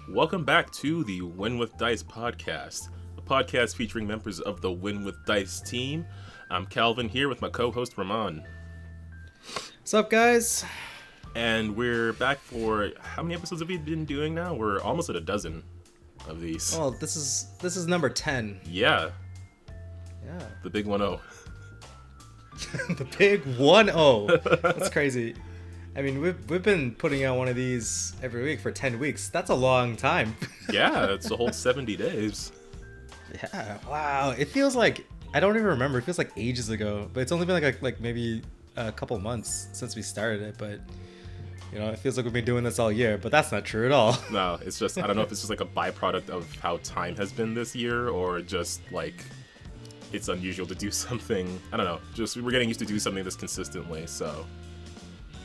Welcome back to the Win with Dice podcast, a podcast featuring members of the Win with Dice team. I'm Calvin here with my co-host Ramon. What's up, guys? And we're back for, how many episodes have we been doing now? We're almost at a dozen of these. Oh, this is number 10. Yeah. Yeah. The big 1-0. The big 1-0. That's crazy. I mean, we've been putting out one of these every week for 10 weeks. That's a long time. Yeah, it's a whole 70 days. Yeah, wow. It feels like, I don't even remember. It feels like ages ago. But it's only been like maybe a couple months since we started it. But, you know, it feels like we've been doing this all year. But that's not true at all. No, it's just, I don't know if it's just like a byproduct of how time has been this year or just like it's unusual to do something. I don't know. Just we're getting used to do something this consistently, so.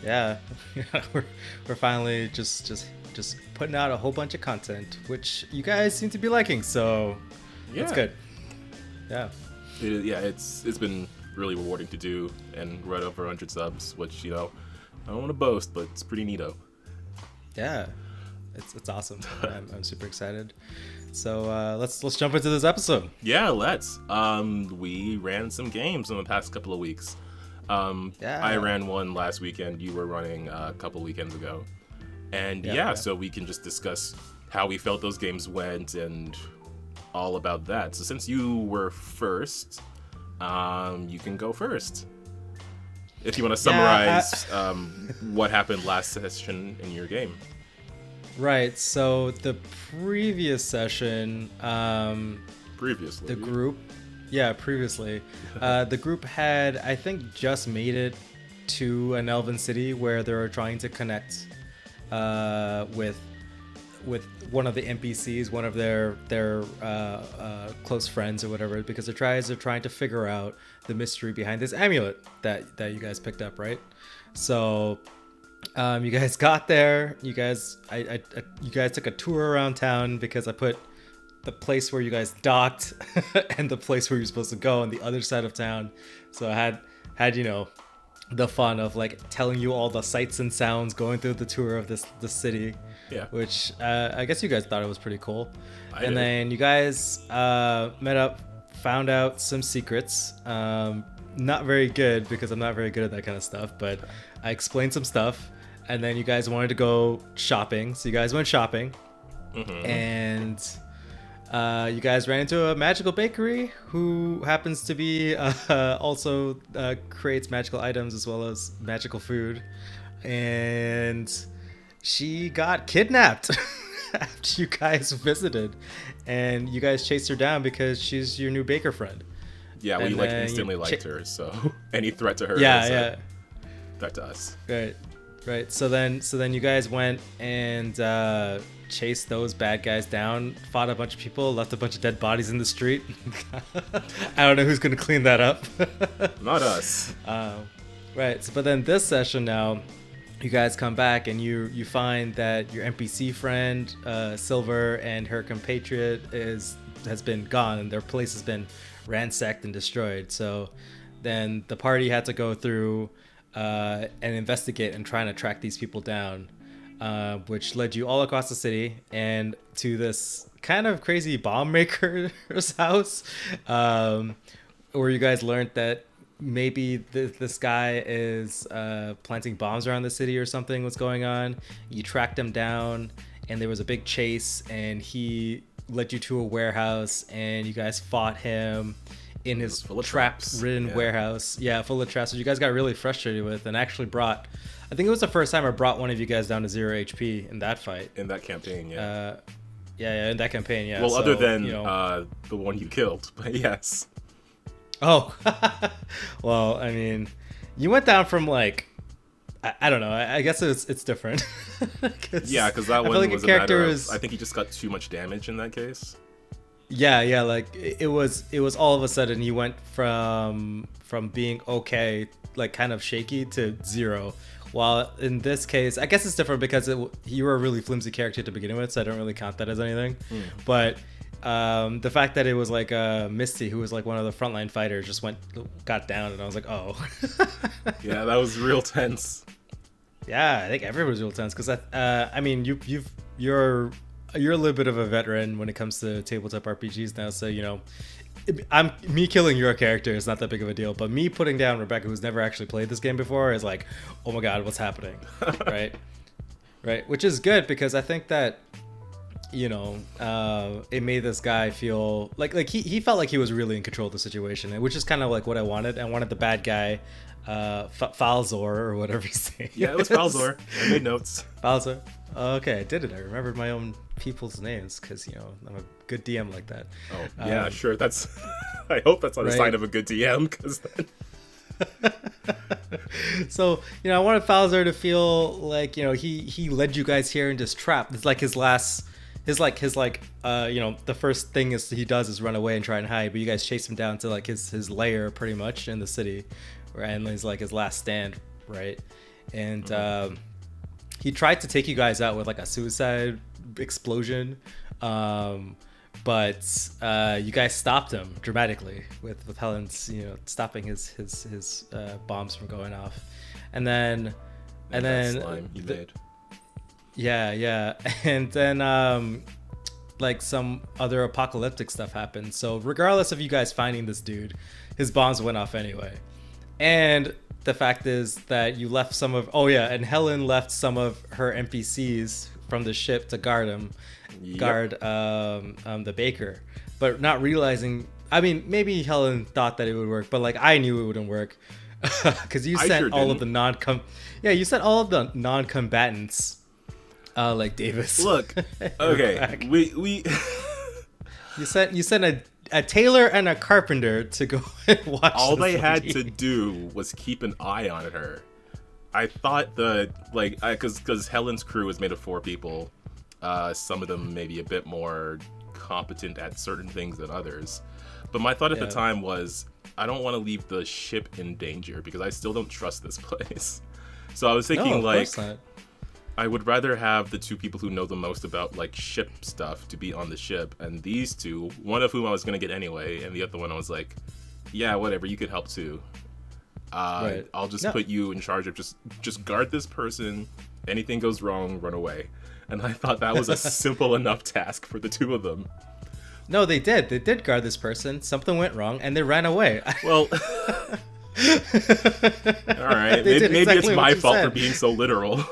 Yeah, we're finally just putting out a whole bunch of content, which you guys seem to be liking, so yeah. That's good. Yeah. It's been really rewarding to do, and right over 100 subs, which, you know, I don't want to boast, but it's pretty neato. Yeah, it's awesome. I'm super excited. So let's jump into this episode. Yeah, let's. We ran some games in the past couple of weeks. I ran one last weekend. You were running a couple weekends ago. And so we can just discuss how we felt those games went and all about that. So since you were first, you can go first. If you want to summarize what happened last session in your game. Right. So the previous session, previously. The group the group had, I think, just made it to an elven city where they were trying to connect with one of the NPCs, one of their close friends or whatever, because they're trying to figure out the mystery behind this amulet that you guys picked up, right? So you guys got there. You guys took a tour around town because I put the place where you guys docked and the place where you're supposed to go on the other side of town. So I had you know, the fun of like telling you all the sights and sounds going through the tour of the city. Yeah. Which I guess you guys thought it was pretty cool. I did. Then you guys met up, found out some secrets. Not very good because I'm not very good at that kind of stuff, but I explained some stuff, and then you guys wanted to go shopping. So you guys went shopping. Mm-hmm. And you guys ran into a magical bakery who happens to be also creates magical items as well as magical food, and she got kidnapped after you guys visited, and you guys chased her down because she's your new baker friend. Yeah, we like instantly liked her, so any threat to her is a threat to us. Right. So then you guys went and chased those bad guys down, fought a bunch of people, left a bunch of dead bodies in the street. I don't know who's gonna clean that up. Not us. Right. So, but then this session now, you guys come back and you find that your NPC friend Silver and her compatriot has been gone, and their place has been ransacked and destroyed. So then the party had to go through and investigate and trying to track these people down. Which led you all across the city and to this kind of crazy bomb maker's house, where you guys learned that maybe this guy is planting bombs around the city or something was going on. You tracked him down, and there was a big chase, and he led you to a warehouse, and you guys fought him in his trap-ridden warehouse. Yeah, full of traps, which you guys got really frustrated with, and actually brought... I think it was the first time I brought one of you guys down to 0 HP in that fight. In that campaign, yeah. In that campaign, yeah. Well, so, other than the one you killed, but yes. Oh, well, I mean, you went down from like, I don't know. I guess it's different. Yeah, because that one was a matter of, I think he just got too much damage in that case. Yeah, like it was all of a sudden he went from being okay, like kind of shaky, to 0. While in this case, I guess it's different because you were a really flimsy character to begin with, so I don't really count that as anything. But the fact that it was like Misty, who was like one of the frontline fighters, just got down, and I was like, oh. Yeah, that was real tense. Yeah, I think everyone was real tense because I mean, you're you're a little bit of a veteran when it comes to tabletop RPGs now, so me killing your character is not that big of a deal, but me putting down Rebecca, who's never actually played this game before, is like, oh my god, what's happening? Right? Right, which is good because I think that it made this guy feel like he felt like he was really in control of the situation, which is kind of like what I wanted. I wanted the bad guy, Falzor or whatever he's saying. Yeah, it was Falzor. I made notes. Falzor. Okay, I did it. I remembered my own people's names because I'm a good DM like that. Oh yeah, sure. That's. I hope that's not a sign of a good DM because then. So I wanted Falzor to feel like he led you guys here into this trap. It's like his the first thing he does is run away and try and hide, but you guys chase him down to like his lair pretty much in the city, and he's like his last stand, right? And he tried to take you guys out with like a suicide explosion, but you guys stopped him dramatically with Helen's stopping his bombs from going off, and then slime you made. Yeah, and then like some other apocalyptic stuff happened. So regardless of you guys finding this dude, his bombs went off anyway. And the fact is that you left and Helen left some of her NPCs from the ship to guard him, the baker, but not realizing. I mean, maybe Helen thought that it would work, but like I knew it wouldn't work because you sent all of the non-combatants. Like Davis. Look, okay, we you sent a tailor and a carpenter to go and watch. All they had to do was keep an eye on her. I thought because Helen's crew was made of 4 people. Some of them maybe a bit more competent at certain things than others. But my thought at the time was, I don't want to leave the ship in danger because I still don't trust this place. So I was thinking I would rather have the 2 people who know the most about like ship stuff to be on the ship, and these 2, one of whom I was gonna get anyway, and the other one I was like, yeah, whatever, you could help too. Right. I'll just put you in charge of just guard this person. Anything goes wrong, run away. And I thought that was a simple enough task for the 2 of them. No, they did. They did guard this person. Something went wrong, and they ran away. Well. All right. Maybe it's my fault for being so literal.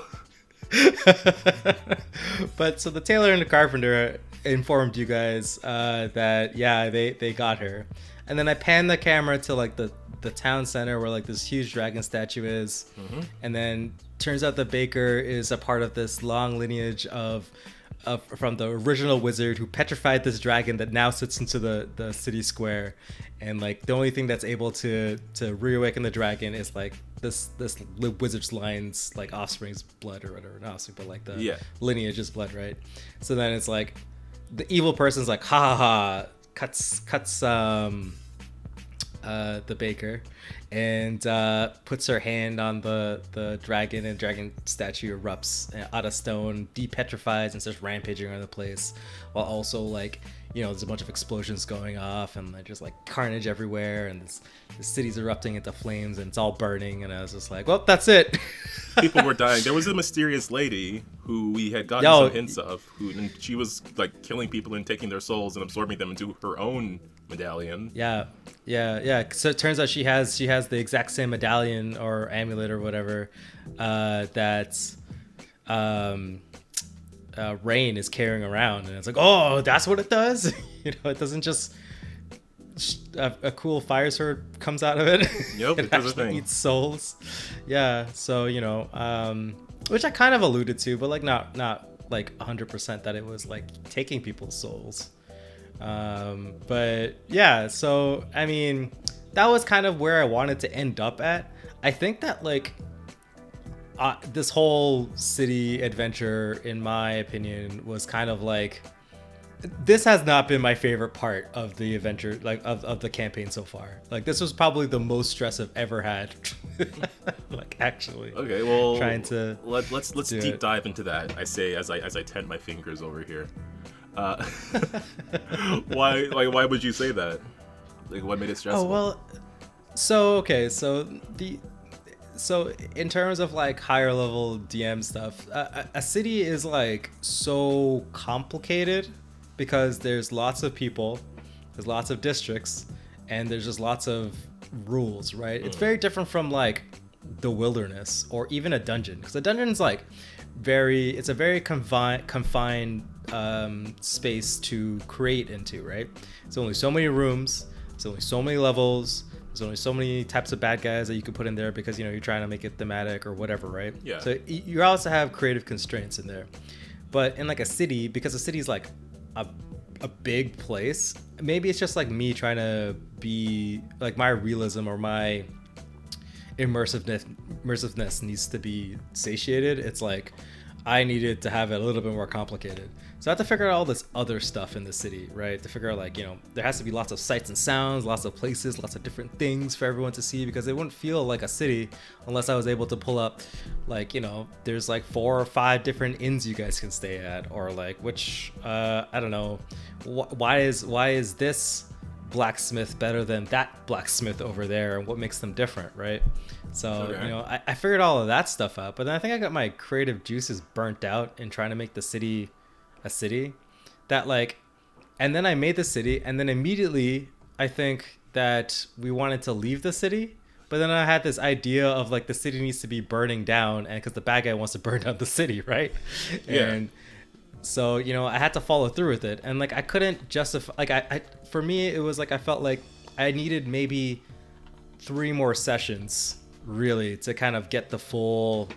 But so the tailor and the carpenter informed you guys that they got her, and then I panned the camera to like the town center where like this huge dragon statue is, and then turns out the baker is a part of this long lineage of from the original wizard who petrified this dragon that now sits into the city square, and like the only thing that's able to reawaken the dragon is like this wizard's line's like offspring's blood or whatever, not offspring, but like the lineage's blood, right? So then it's like the evil person's like ha, cuts the baker and puts her hand on the dragon, and dragon statue erupts out of stone, depetrifies, and starts rampaging around the place, while also like there's a bunch of explosions going off and just like carnage everywhere, and the city's erupting into flames and it's all burning, and I was just like, well, that's it. People were dying. There was a mysterious lady who we had gotten some hints of, and she was like killing people and taking their souls and absorbing them into her own medallion. Yeah. So it turns out she has the exact same medallion or amulet or whatever that Rain is carrying around, and it's like, oh, that's what it does. It doesn't just a cool fire sword comes out of it. Yep, it actually eats souls. Yeah, so which I kind of alluded to, but like not like 100% that it was like taking people's souls. But yeah, so I mean, that was kind of where I wanted to end up at. I think that like this whole city adventure, in my opinion, was kind of like, this has not been my favorite part of the adventure, like of the campaign so far. Like this was probably the most stress I've ever had. Like actually. Okay, well, trying to let's deep dive into that. I say as I tent my fingers over here. Why would you say that? Like, what made it stressful? Oh well, so so in terms of like higher level DM stuff, a city is like so complicated because there's lots of people, there's lots of districts, and there's just lots of rules, right? It's very different from like the wilderness or even a dungeon, because a dungeon's like it's a very confined space to create into, right? It's only so many rooms, it's only so many levels, there's only so many types of bad guys that you can put in there because, you know, you're trying to make it thematic or whatever, right? Yeah. So you also have creative constraints in there. But in like a city, because a city's like a big place, maybe it's just like me trying to be like, my realism or my immersiveness needs to be satiated. It's like I needed to have it a little bit more complicated. So I have to figure out all this other stuff in the city, right? To figure out, like, you know, there has to be lots of sights and sounds, lots of places, lots of different things for everyone to see, because it wouldn't feel like a city unless I was able to pull up, like, you know, there's like 4 or 5 different inns you guys can stay at, or like which, I don't know, why is this blacksmith better than that blacksmith over there, and what makes them different, right? So, okay. You know, I figured all of that stuff out, but then I think I got my creative juices burnt out in trying to make the city a city. That like, and then I made the city, and then immediately I think that we wanted to leave the city, but then I had this idea of like the city needs to be burning down, and because the bad guy wants to burn down the city, right? Yeah. And so, you know, I had to follow through with it, and like I couldn't justify, like I for me it was like I felt like I needed maybe 3 more sessions really to kind of get the full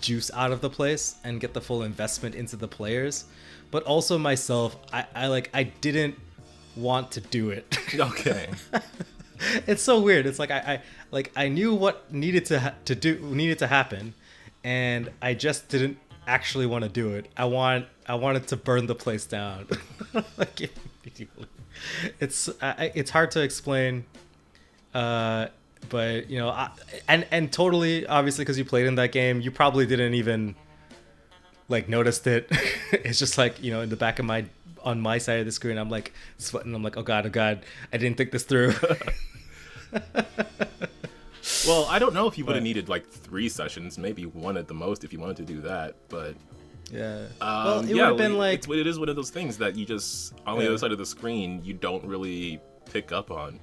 juice out of the place and get the full investment into the players, but also myself, I didn't want to do it. Okay. It's so weird. It's like I knew what needed to happen, and I just didn't actually want to do it. I wanted to burn the place down. Like, it's hard to explain, but you know, and totally, obviously, because you played in that game, you probably didn't even like noticed it. It's just like, you know, in the back of on my side of the screen, I'm like sweating. I'm like, oh god, I didn't think this through. Well, I don't know if you would have needed like 3 sessions, maybe 1 at the most if you wanted to do that, but yeah. Well, it would have been like, it is one of those things that you just, on the other side of the screen, you don't really pick up on.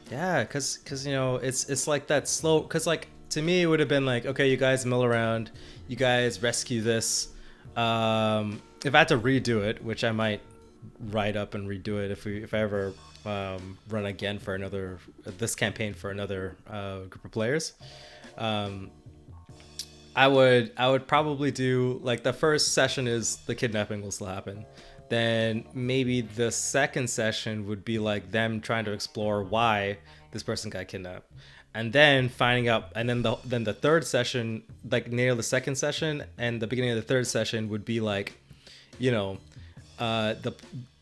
Yeah, because you know, it's like that slow, because like to me it would have been like, okay, you guys mill around, you guys rescue this. If I had to redo it, which I might write up and redo it if I ever run again for this campaign for another group of players, I would probably do like the first session is the kidnapping will still happen. Then maybe the second session would be like them trying to explore why this person got kidnapped, and then finding out, and then the third session, like near the second session and the beginning of the third session, would be like, you know,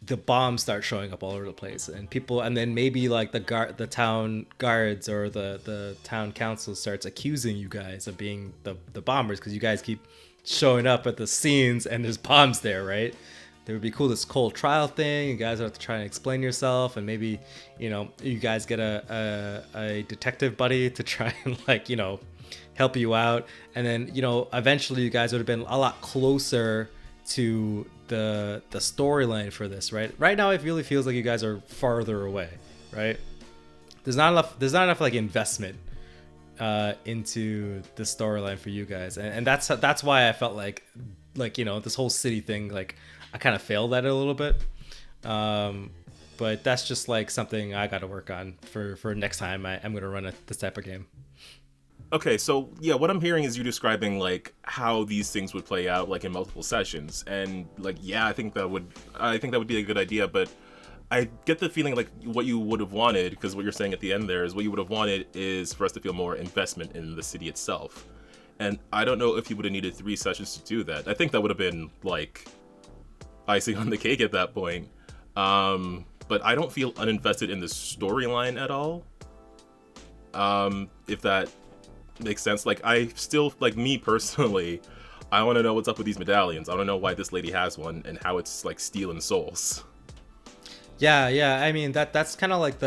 the bombs start showing up all over the place, and people, and then maybe like the town guards or the town council starts accusing you guys of being the bombers because you guys keep showing up at the scenes and there's bombs there, right? There would be cool, this cold trial thing. You guys have to try and explain yourself, and maybe, you know, you guys get a detective buddy to try and, like, you know, help you out. And then, you know, eventually you guys would have been a lot closer to the storyline for this, right? Right now it really feels like you guys are farther away, right? There's not enough like investment into the storyline for you guys, and that's why I felt like, you know, this whole city thing, like I kind of failed at it a little bit, but that's just like something I got to work on for next time I'm gonna run this type of game. Okay, so yeah, what I'm hearing is you describing like how these things would play out like in multiple sessions, and like, yeah, I think that would be a good idea, but I get the feeling like what you would have wanted, because what you're saying at the end there is what you would have wanted is for us to feel more investment in the city itself, and I don't know if you would have needed 3 sessions to do that. I think that would have been like icing on the cake at that point, but I don't feel uninvested in the storyline at all, if that makes sense. Like, I still, like, me personally, I want to know what's up with these medallions. I want to know why this lady has one and how it's like stealing souls. Yeah, I mean, that's kind of like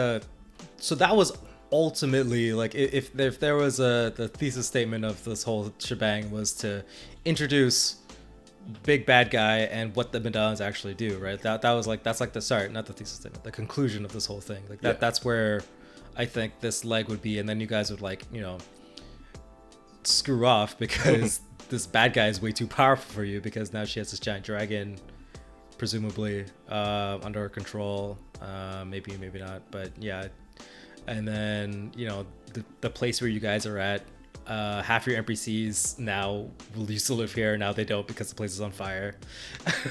so that was ultimately, like if there was the thesis statement of this whole shebang was to introduce big bad guy and what the medallions actually do, right? That was like, that's like the start, not the thesis statement, the conclusion of this whole thing. Like that's where I think this leg would be, and then you guys would like, you know, screw off because this bad guy is way too powerful for you because now she has this giant dragon, presumably under her control. Maybe not, but yeah. And then, you know, the place where you guys are at, half your NPCs now used to live here, now they don't because the place is on fire.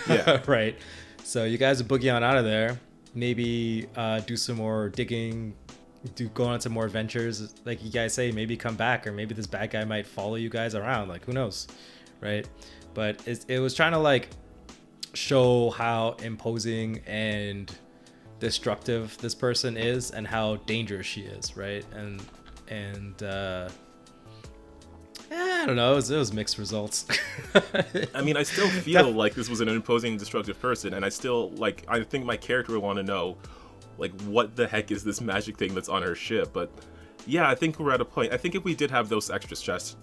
Yeah. Right. So you guys would boogie on out of there, maybe do some more digging, go on some more adventures, like you guys say, maybe come back, or maybe this bad guy might follow you guys around, like who knows, right? But it was trying to like show how imposing and destructive this person is and how dangerous she is, right? And I don't know, it was mixed results. I mean, I still feel like this was an imposing, destructive person, and I think my character would want to know, like, what the heck is this magic thing that's on her ship? But yeah, I think we're at a point. I think if we did have those extra sessions,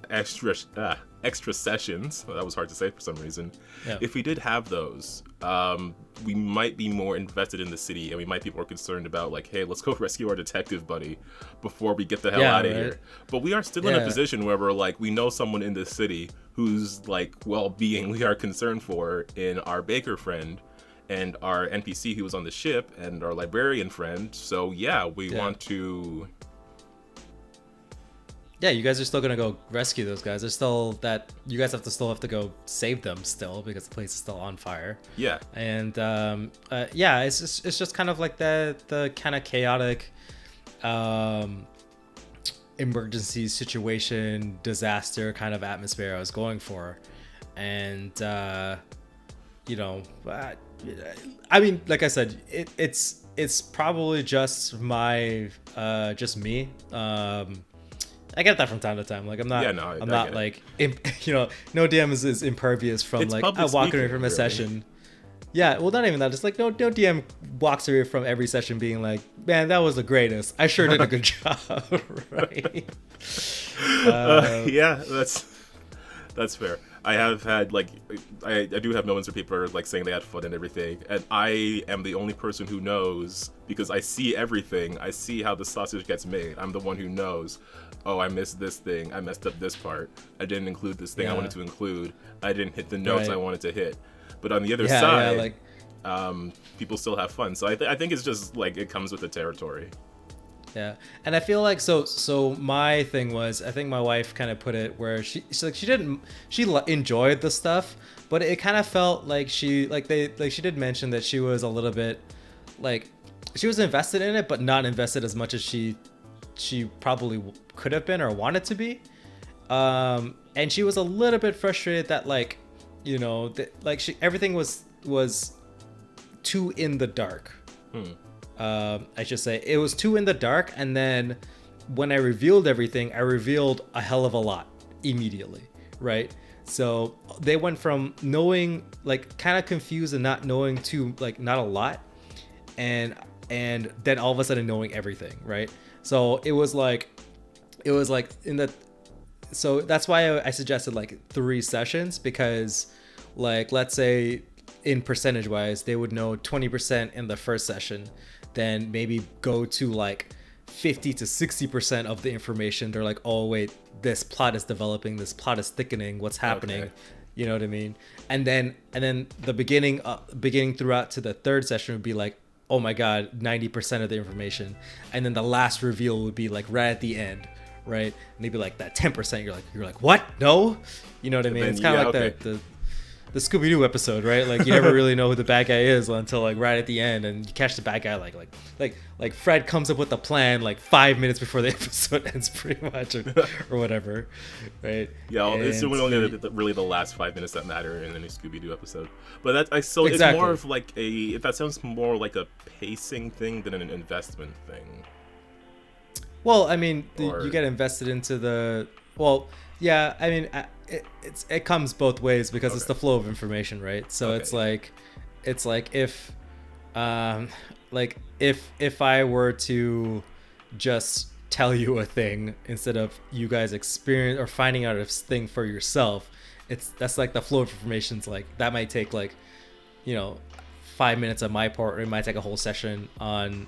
that was hard to say for some reason. Yeah. If we did have those, we might be more invested in the city, and we might be more concerned about, like, hey, let's go rescue our detective buddy before we get the hell out of here. But we are still in a position where we're like, we know someone in this city whose like well-being we are concerned for in our baker friend and our NPC who was on the ship and our librarian friend. So yeah, we want to. Yeah, you guys are still gonna go rescue those guys. There's still that you guys still have to go save them still because the place is still on fire. Yeah. And yeah, it's just kind of like the kind of chaotic emergency situation, disaster kind of atmosphere I was going for. And you know, I mean, like I said, it's probably just me. I get that from time to time. Like I'm not, I'm not like, you know, no DM is impervious from it's like walking away from a session. Yeah, well, not even that. It's like no DM walks away from every session being like, man, that was the greatest. I sure did a good job, right? Yeah, that's fair. I have had like I do have moments where people are like saying they had fun and everything, and I am the only person who knows because I see everything. I see how the sausage gets made. I'm the one who knows. Oh, I missed this thing. I messed up this part. I didn't include this thing I wanted to include. I didn't hit the notes I wanted to hit. But on the other side, people still have fun. So I think it's just like it comes with the territory. Yeah, and I feel like so my thing was, I think my wife kind of put it where she enjoyed the stuff, but it kind of felt like she did mention that she was a little bit like she was invested in it, but not invested as much as she probably could have been or wanted to be, and she was a little bit frustrated that like, you know, that like everything was too in the dark. I should say it was too in the dark, and then when I revealed everything, I revealed a hell of a lot immediately, right? So they went from knowing like kind of confused and not knowing to like not a lot, and then all of a sudden knowing everything, right? So it was like in the, so that's why I suggested like 3 sessions, because like let's say in percentage wise they would know 20% in the first session, then maybe go to like 50 to 60% of the information. They're like, oh wait, this plot is developing, this plot is thickening, what's happening? Okay. You know what I mean? And then the beginning throughout to the 3rd session would be like, oh my god, 90% of the information. And then the last reveal would be like right at the end, right? And they'd be like that 10%, you're like what? No? You know what I mean? It's kind of like the Scooby-Doo episode, right? Like you never really know who the bad guy is until like right at the end, and you catch the bad guy like Fred comes up with a plan like 5 minutes before the episode ends, pretty much, or whatever, right? Yeah, it's only really the last 5 minutes that matter in any Scooby-Doo episode. But it's more of like that sounds more like a pacing thing than an investment thing. Well, I mean, you get invested into the yeah. I mean, it comes both ways because it's the flow of information, right? So it's like if I were to just tell you a thing instead of you guys experience or finding out a thing for yourself. That's like the flow of information's like that might take like, 5 minutes on my part, or it might take a whole session on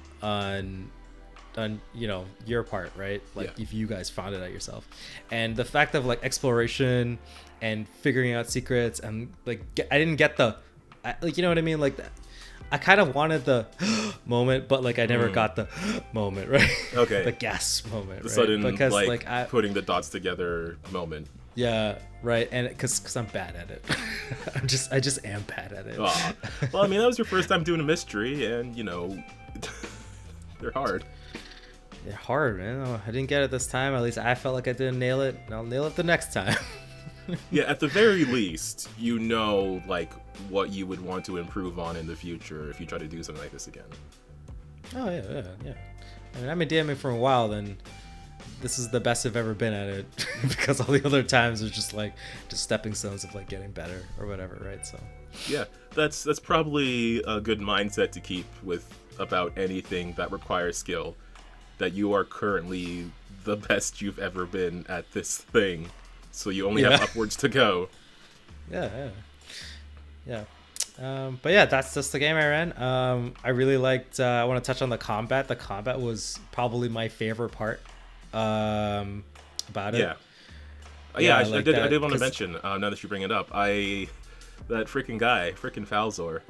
your part, right? Like if you guys found it out yourself. And the fact of like exploration and figuring out secrets, and like I didn't get you know what I mean, like that. I kind of wanted the moment, but like I never got the moment, right? Okay. The gasp moment, the right? sudden because like putting the dots together moment. Yeah, right. And because I'm bad at it. I just am bad at it. Well, I mean, that was your first time doing a mystery, and they're hard. They're hard, man. I didn't get it this time. At least I felt like I didn't nail it, and I'll nail it the next time. Yeah, at the very least, like what you would want to improve on in the future if you try to do something like this again. Oh yeah. I mean, I've been DMing for a while, then this is the best I've ever been at it because all the other times are just stepping stones of like getting better or whatever, right? So yeah, that's probably a good mindset to keep with about anything that requires skill, that you are currently the best you've ever been at this thing, so you only have upwards to go. Yeah. But yeah, that's just the game I ran. I really liked. I want to touch on the combat. The combat was probably my favorite part about it. I did want to mention, now that you bring it up, that freaking guy, Falzor.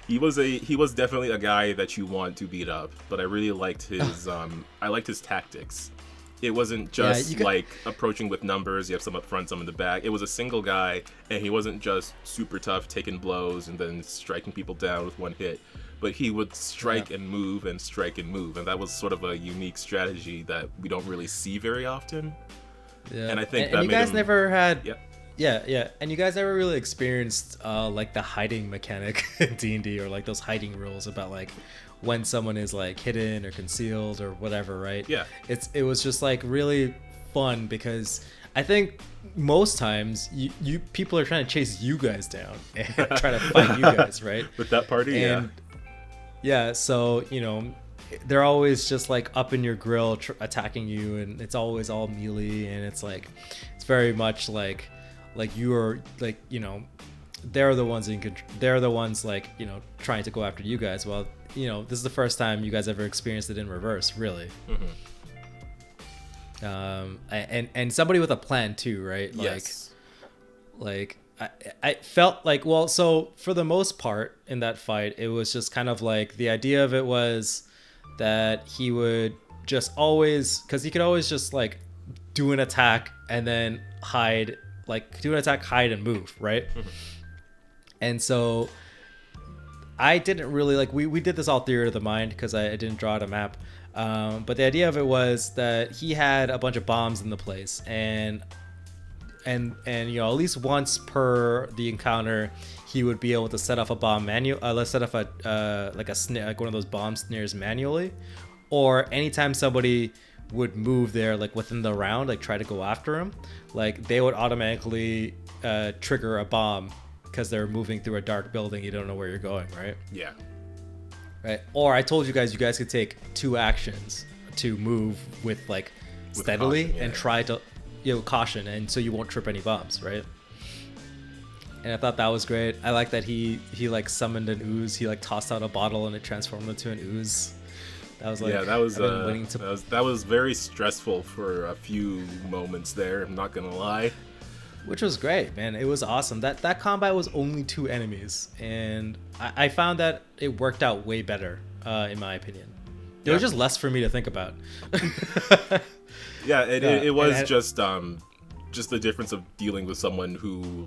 He was definitely a guy that you want to beat up, but I really liked his I liked his tactics. It wasn't just like approaching with numbers, you have some up front, some in the back. It was a single guy, and he wasn't just super tough, taking blows and then striking people down with one hit. But he would strike and move and strike and move, and that was sort of a unique strategy that we don't really see very often. Yeah. And I think that you guys never had. Yeah. And you guys never really experienced like the hiding mechanic in D&D, or like those hiding rules about like when someone is like hidden or concealed or whatever, right? Yeah. It was just like really fun, because I think most times you people are trying to chase you guys down and try to fight you guys, right? With that party, so they're always just like up in your grill attacking you, and it's always all melee, and it's very much like you are like they're the ones they're the ones like trying to go after you guys. Well, this is the first time you guys ever experienced it in reverse, really. And somebody with a plan too, right? I felt like, well, so for the most part in that fight, it was just kind of like the idea of it was that he would just always, because he could always just like do an attack and then hide, hide and move, right? And so I didn't really like, we did this all theory of the mind because I didn't draw out a map. But the idea of it was that he had a bunch of bombs in the place, and at least once per the encounter, he would be able to set off a bomb let's set off a snare, like one of those bomb snares manually, or anytime somebody would move there, like within the round, like try to go after him, like they would automatically trigger a bomb because they're moving through a dark building. You don't know where you're going, right? Yeah. Right. Or I told you guys could take 2 actions to move with steadily caution, and try to caution, and so you won't trip any bombs, right? And I thought that was great. I like that he like summoned an ooze. He like tossed out a bottle and it transformed into an ooze. That was that was very stressful for a few moments there, I'm not gonna lie. Which was great, man. It was awesome. That combat was only 2 enemies, and I found that it worked out way better, in my opinion. There was just less for me to think about. It was just the difference of dealing with someone who,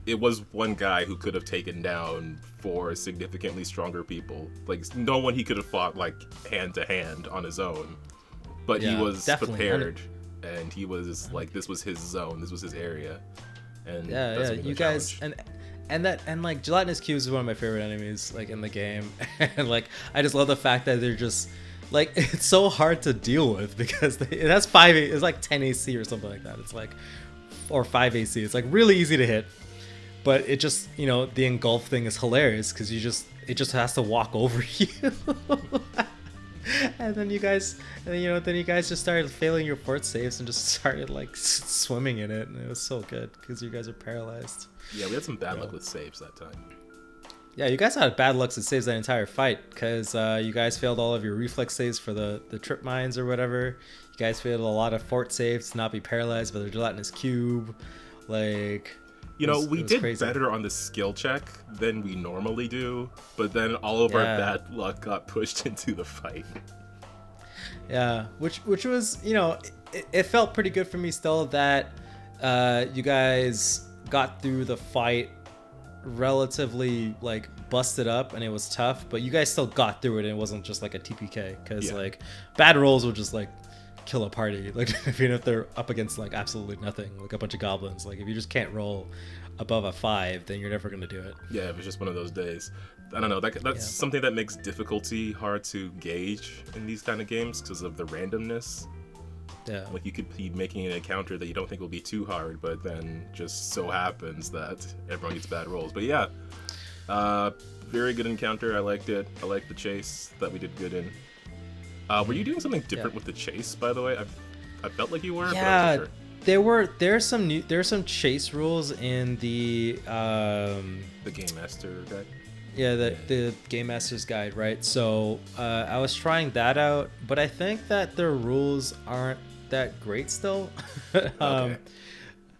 it was one guy who could have taken down 4 significantly stronger people. No one he could have fought hand to hand on his own, but he was prepared. And he was this was his zone, this was his area, and you guys, and Gelatinous Cubes is one of my favorite enemies in the game, and I just love the fact that they're just it's so hard to deal with because it has 10 AC or something like that. It's or 5 AC. It's really easy to hit, but it just the engulf thing is hilarious because it just has to walk over you. And then then you guys just started failing your fort saves and just started like swimming in it, and it was so good because you guys are paralyzed. Yeah, we had some bad luck with saves that time. Yeah, you guys had bad luck with saves that entire fight because you guys failed all of your reflex saves for the trip mines or whatever. You guys failed a lot of fort saves to not be paralyzed by the gelatinous cube. Like, we did crazy. better on the skill check than we normally do, but then all of our bad luck got pushed into the fight. Yeah, which was, it felt pretty good for me still that you guys got through the fight relatively like busted up and it was tough, but you guys still got through it and it wasn't just like a TPK because like bad rolls will just like kill a party, like even if they're up against like absolutely nothing, like a bunch of goblins. Like if you just can't roll above a 5, then you're never gonna do it. Yeah, if it's just one of those days. I don't know, that's something that makes difficulty hard to gauge in these kind of games because of the randomness. Yeah, like you could be making an encounter that you don't think will be too hard, but then just so happens that everyone gets bad rolls. But yeah, very good encounter. I liked it. I liked the chase that we did good in. Were you doing something different with the chase, by the way? I felt like you were. Yeah, but I wasn't sure. there's some chase rules in the Game Master guide. Yeah, the Game Master's Guide, right? So I was trying that out, but I think that their rules aren't that great still. Okay.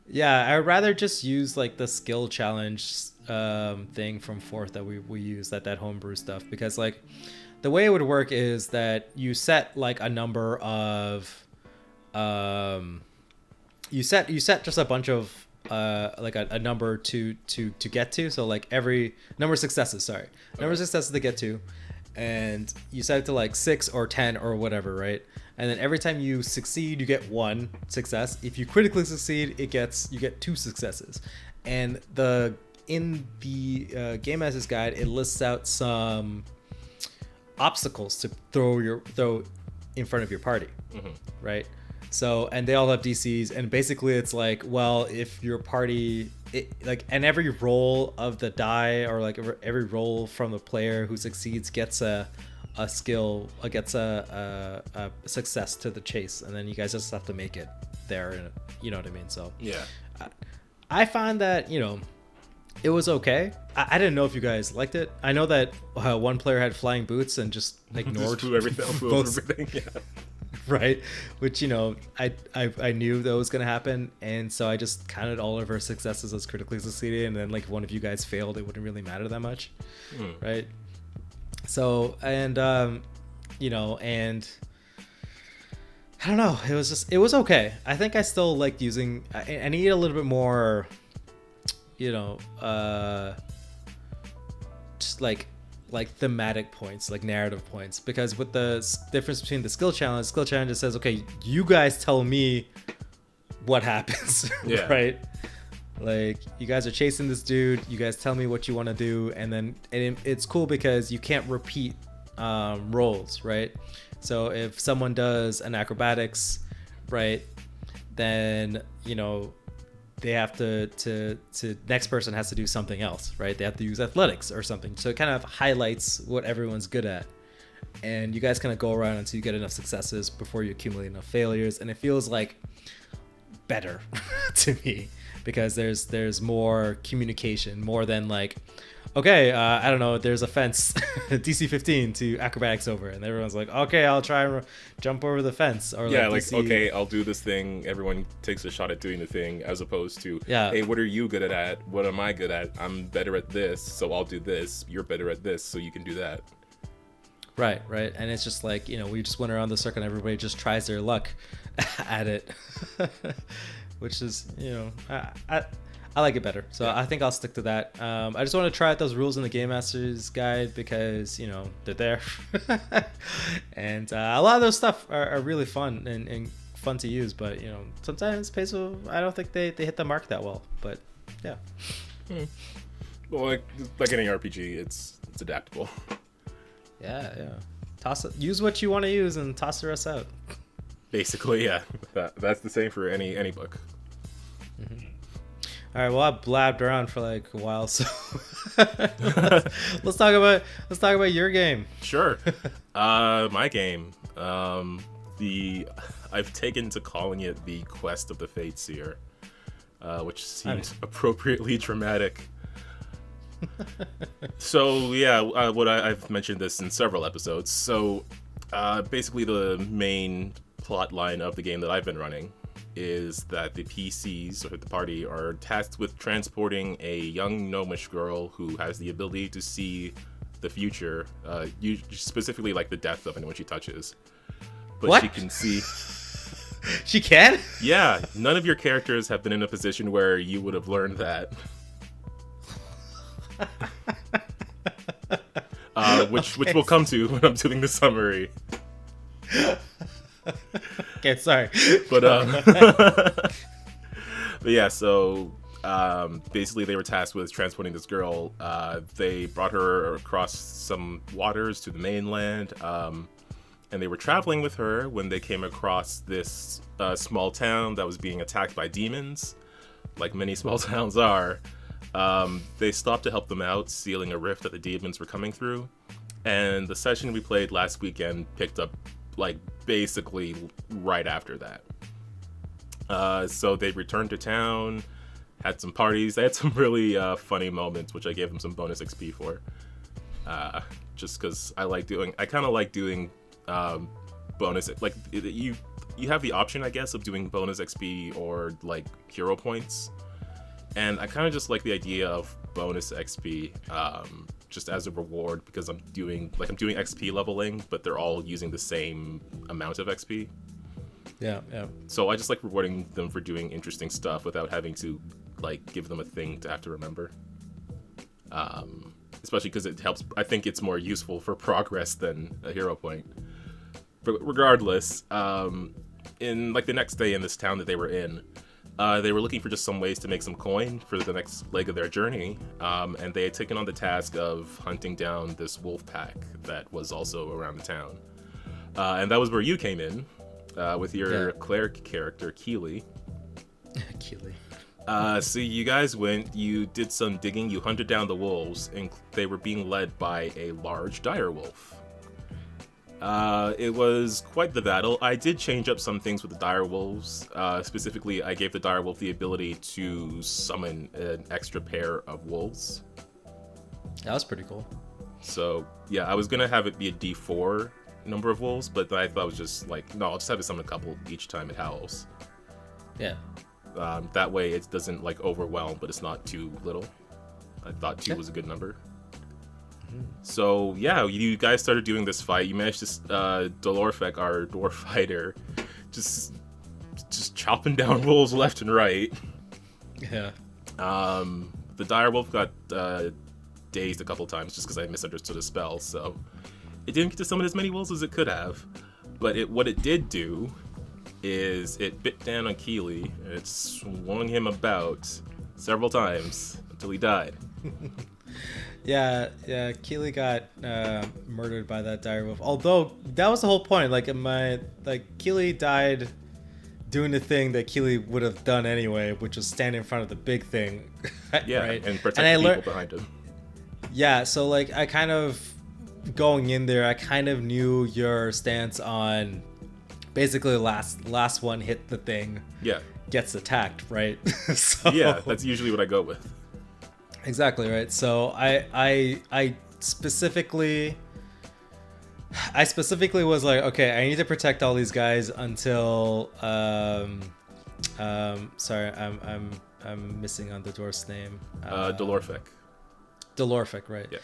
Yeah, I'd rather just use like the skill challenge thing from 4th that we use, that homebrew stuff, because like the way it would work is that you set like a number of you set just a bunch of like a number to get to, so like every number of successes number of successes to get to, and you set it to like 6 or 10 or whatever, right? And then every time you succeed you get 1 success. If you critically succeed, you get 2 successes. And in the Game Master's Guide, it lists out some obstacles to throw in front of your party, right? So, and they all have DCs, and basically it's like, well, if your party, and every roll of the die, or like every roll from the player who succeeds gets a skill, gets a success to the chase, and then you guys just have to make it there, and you know what I mean? So yeah, I find that, it was okay. I didn't know if you guys liked it. I know that one player had flying boots and just ignored flew everything. Yeah. Right, which I knew that was gonna happen, and so I just counted all of our successes as critically succeeded, and then like if one of you guys failed, it wouldn't really matter that much, right? So and and I don't know, it was okay. I think I still liked using. I need a little bit more, just like thematic points, like narrative points, because with the difference between the skill challenge just says, okay, you guys tell me what happens. Yeah. Right, like you guys are chasing this dude, you guys tell me what you want to do, and then it's cool because you can't repeat rolls, right? So if someone does an acrobatics, right, then they have to next person has to do something else, right? They have to use athletics or something. So it kind of highlights what everyone's good at. And you guys kind of go around until you get enough successes before you accumulate enough failures. And it feels like better to me because there's more communication, more than like, okay, I don't know, there's a fence, DC 15 to acrobatics over, and everyone's like, okay, I'll try and jump over the fence, or yeah, like DC... okay, I'll do this thing. Everyone takes a shot at doing the thing, as opposed to, yeah, hey, what are you good at? What am I good at? I'm better at this, so I'll do this. You're better at this, so you can do that. Right, and it's just like, we just went around the circle and everybody just tries their luck at it, which is, I like it better. So yeah. I think I'll stick to that. I just want to try out those rules in the Game Master's Guide because, they're there. And a lot of those stuff are really fun and fun to use. But, sometimes Peso, I don't think they hit the mark that well. But, yeah. Well, like any RPG, it's adaptable. Yeah. Use what you want to use and toss the rest out. Basically, yeah. That's the same for any book. Mm-hmm. All right, well, I blabbed around for like a while, so let's talk about your game. Sure. My game. I've taken to calling it the Quest of the Fateseer, which seems appropriately dramatic. So yeah, I've mentioned this in several episodes. So basically, the main plot line of the game that I've been running is that the PCs or the party are tasked with transporting a young gnomish girl who has the ability to see the future, specifically like the death of anyone she touches. But what? She can see. She can? Yeah, none of your characters have been in a position where you would have learned that. Which we'll come to when I'm doing the summary. Okay, sorry. But yeah, so basically they were tasked with transporting this girl. They brought her across some waters to the mainland, and they were traveling with her when they came across this small town that was being attacked by demons, like many small towns are. They stopped to help them out, sealing a rift that the demons were coming through. And the session we played last weekend picked up like basically right after that. So they returned to town, had some parties. They had some really funny moments, which I gave them some bonus XP for. Just because I kind of like doing bonus, like you have the option, I guess, of doing bonus XP or like hero points. And I kind of just like the idea of bonus XP, just as a reward, because I'm doing XP leveling, but they're all using the same amount of XP. Yeah. So I just like rewarding them for doing interesting stuff without having to like give them a thing to have to remember. Especially because it helps. I think it's more useful for progress than a hero point. But regardless, in like the next day in this town that they were in, they were looking for just some ways to make some coin for the next leg of their journey, and they had taken on the task of hunting down this wolf pack that was also around the town. And that was where you came in, with your cleric character, Keely. Keely. So you guys went, you did some digging, you hunted down the wolves, and they were being led by a large dire wolf. It was quite the battle. I did change up some things with the dire wolves. Specifically, I gave the dire wolf the ability to summon an extra pair of wolves. That was pretty cool. So yeah, I was gonna have it be a D4 number of wolves, but I thought it was just like, no, I'll just have it summon a couple each time it howls. Yeah. That way it doesn't like overwhelm, but it's not too little. I thought 2 was a good number. So yeah, you guys started doing this fight. You managed to Dolorfek, our dwarf fighter, just chopping down wolves left and right. Yeah. The dire wolf got dazed a couple times just because I misunderstood a spell, so it didn't get to summon as many wolves as it could have. But what it did do is it bit down on Keely and it swung him about several times until he died. Yeah, Keely got murdered by that dire wolf. Although that was the whole point. Keely died doing the thing that Keely would have done anyway, which was stand in front of the big thing. Yeah, right? and protect the people behind him. Yeah, so like I kind of going in there, I kind of knew your stance on basically last one hit the thing. Yeah. Gets attacked, right? So, yeah, that's usually what I go with. Exactly right. So I specifically was like, okay, I need to protect all these guys until sorry, I'm missing on the dwarf's name. Dolorfek. Dolorfek, right? Yeah.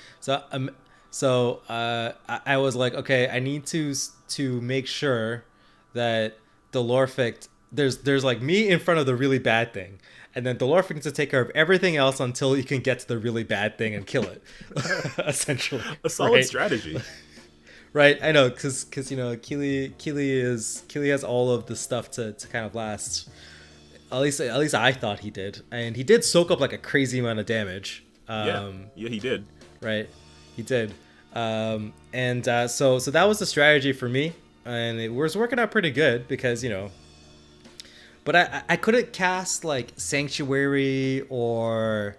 So I was like, okay, I need to make sure that Dolorfek, there's like me in front of the really bad thing. And then Dolorfek needs to take care of everything else until he can get to the really bad thing and kill it. Essentially. A solid strategy. Right, I know, because Keely has all of the stuff to kind of last. At least I thought he did, and he did soak up like a crazy amount of damage. Yeah, he did. Right, he did. So that was the strategy for me, and it was working out pretty good because But I couldn't cast like Sanctuary or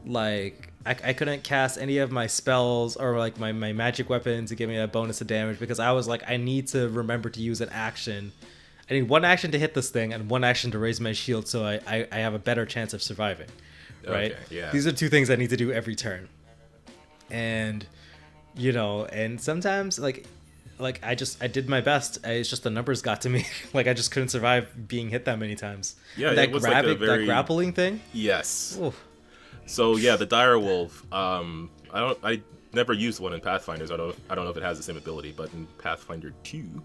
like I couldn't cast any of my spells or like my magic weapon to give me a bonus of damage because I was like, I need to remember to use an action. I need one action to hit this thing and one action to raise my shield so I have a better chance of surviving. Right? Okay, yeah. These are two things I need to do every turn. And and sometimes like I did my best. It's just the numbers got to me. Like I just couldn't survive being hit that many times. Yeah, that it was like a very... that grappling thing. Yes. Oof. So yeah, the dire wolf. I never used one in Pathfinder. So I don't know if it has the same ability, but in Pathfinder 2,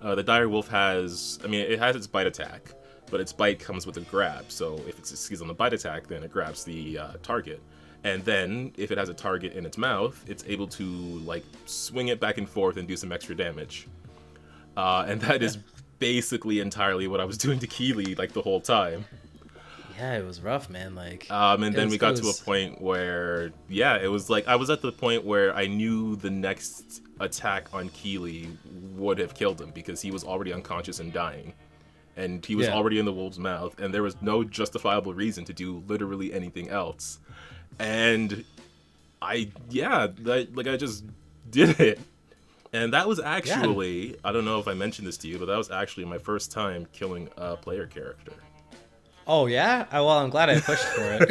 the dire wolf has. I mean, it has its bite attack, but its bite comes with a grab. So if it succeeds on the bite attack, then it grabs the target. And then, if it has a target in its mouth, it's able to like swing it back and forth and do some extra damage. And that is basically entirely what I was doing to Keely like the whole time. Yeah, it was rough, man. Like, and then we got to a point where, it was like I was at the point where I knew the next attack on Keely would have killed him because he was already unconscious and dying. And he was already in the wolf's mouth, and there was no justifiable reason to do literally anything else. And I just did it. And that was actually, I don't know if I mentioned this to you, but that was actually my first time killing a player character. Oh, yeah? Well, I'm glad I pushed for it.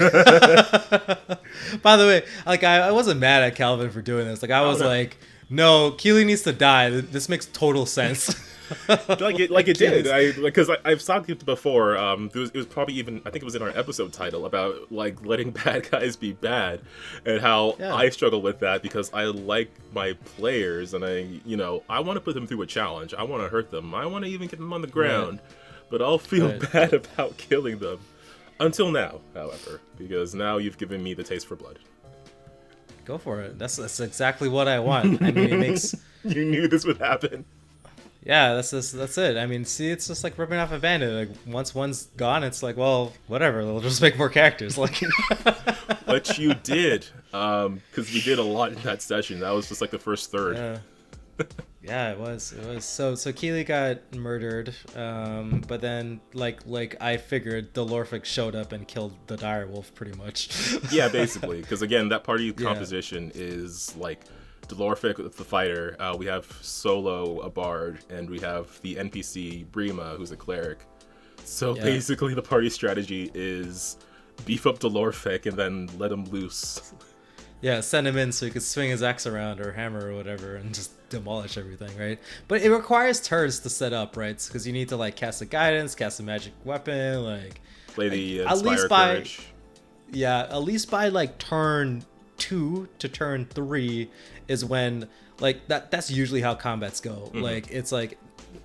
By the way, like, I wasn't mad at Calvin for doing this. Like, I was like, no, Keely needs to die. This makes total sense. like it did. Because I've talked it before. It was probably even, I think it was in our episode title about like letting bad guys be bad, and how I struggle with that because I like my players and I want to put them through a challenge. I want to hurt them. I want to even get them on the ground, but I'll feel bad about killing them. Until now, however, because now you've given me the taste for blood. Go for it. That's exactly what I want. I mean, it makes. You knew this would happen. Yeah, that's it. I mean, see, it's just like ripping off a bandit. Like once one's gone, it's like, well, whatever. They'll just make more characters. Like, but you did, because we did a lot in that session. That was just like the first third. Yeah, it was. So Keely got murdered, but then like I figured the Lorfic showed up and killed the dire wolf pretty much. Yeah, basically, because again, that party composition is like. Delorfic, the fighter, we have Solo, a bard, and we have the NPC Brima, who's a cleric. So basically the party strategy is beef up Delorfic and then let him loose. Yeah, send him in so he could swing his axe around or hammer or whatever and just demolish everything, right? But it requires turns to set up, right? Because you need to like cast a guidance, cast a magic weapon, like play the Inspire Courage. At least by like turn 2 to turn 3 is when like that's usually how combats go. Mm-hmm. Like it's like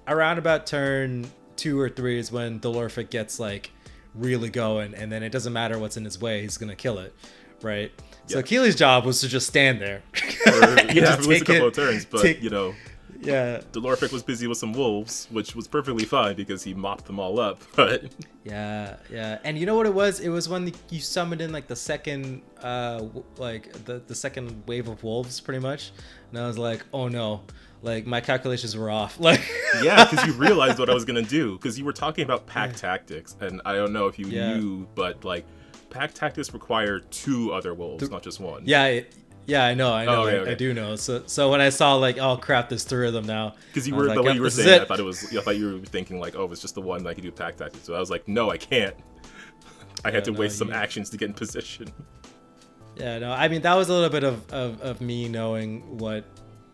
around about turn 2 or 3 is when Delorfic gets like really going, and then it doesn't matter what's in his way, he's gonna kill it, right? So Keely's job was to just stand there. At least a couple of turns, but Delorfic was busy with some wolves, which was perfectly fine because he mopped them all up. But and you know what it was? It was when you summoned in like the second, the second wave of wolves, pretty much. And I was like, oh no, like my calculations were off. Like because you realized what I was gonna do because you were talking about pack tactics, and I don't know if you knew, but like pack tactics require 2 other wolves, not just one. Yeah, I know. I do know. So when I saw like, oh crap, there's 3 of them now. Because you were the way you were saying it, I thought you were thinking like, oh, it's just the one that I can do pack tactics. So I was like, no, I can't. I had to waste some actions to get in position. Yeah, no, I mean that was a little bit of me knowing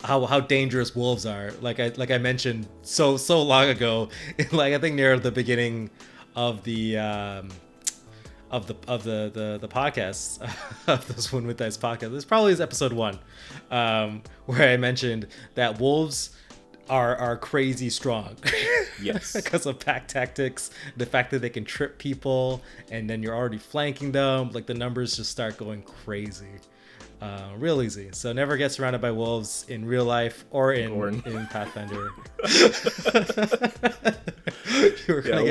how dangerous wolves are. Like I mentioned so long ago, like I think near the beginning of the podcast, of this One with Dice podcast. This probably is episode 1, where I mentioned that wolves are crazy strong. Yes. Because of pack tactics, the fact that they can trip people, and then you're already flanking them. Like the numbers just start going crazy. Real easy. So never get surrounded by wolves in real life or in Pathfinder.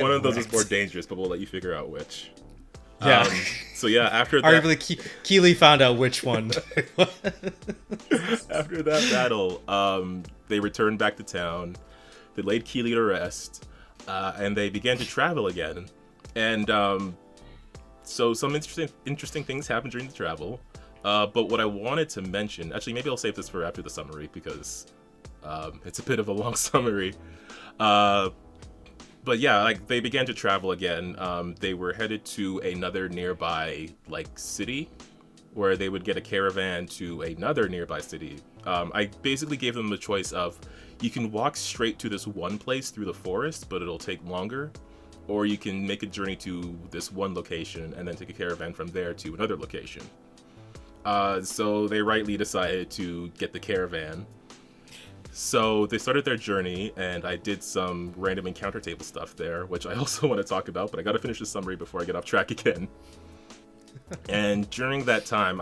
One of those is more dangerous, but we'll let you figure out which. Yeah. After that, arguably Keely found out which one. After that battle, they returned back to town. They laid Keely to rest. and they began to travel again. And so some interesting things happened during the travel. But what I wanted to mention, actually, maybe I'll save this for after the summary because it's a bit of a long summary. But yeah, like they began to travel again. They were headed to another nearby like city, where they would get a caravan to another nearby city. I basically gave them the choice of, you can walk straight to this one place through the forest, but it'll take longer, or you can make a journey to this one location and then take a caravan from there to another location. So they rightly decided to get the caravan. So they started their journey, and I did some random encounter table stuff there, which I also want to talk about, but I gotta finish the summary before I get off track again. And during that time,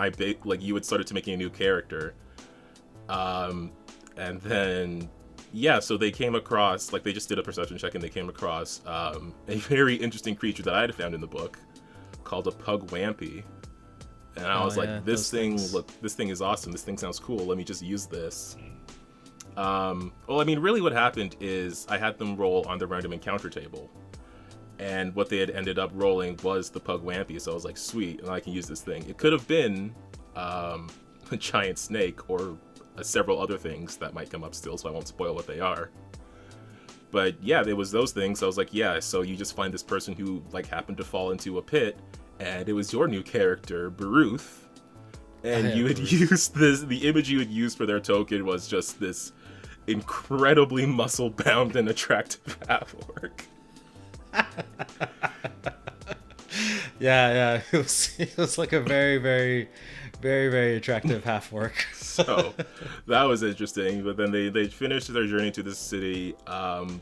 you had started to making a new character. And then, yeah, so they came across, like, they just did a perception check, and they came across a very interesting creature that I had found in the book called a pug wampy. And I was like, this thing is awesome. This thing sounds cool. Let me just use this. Well, I mean, really what happened is I had them roll on the random encounter table. And what they had ended up rolling was the pug wampy. So I was like, sweet, and I can use this thing. It could have been a giant snake or several other things that might come up still, so I won't spoil what they are. But yeah, there was those things. So I was like, yeah, so you just find this person who like happened to fall into a pit, and it was your new character, Baruth. And you had used the image you had used for their token was just this incredibly muscle-bound and attractive half-orc. Yeah. It was like a very, very, very, very attractive half-orc. So that was interesting. But then they finished their journey to this city.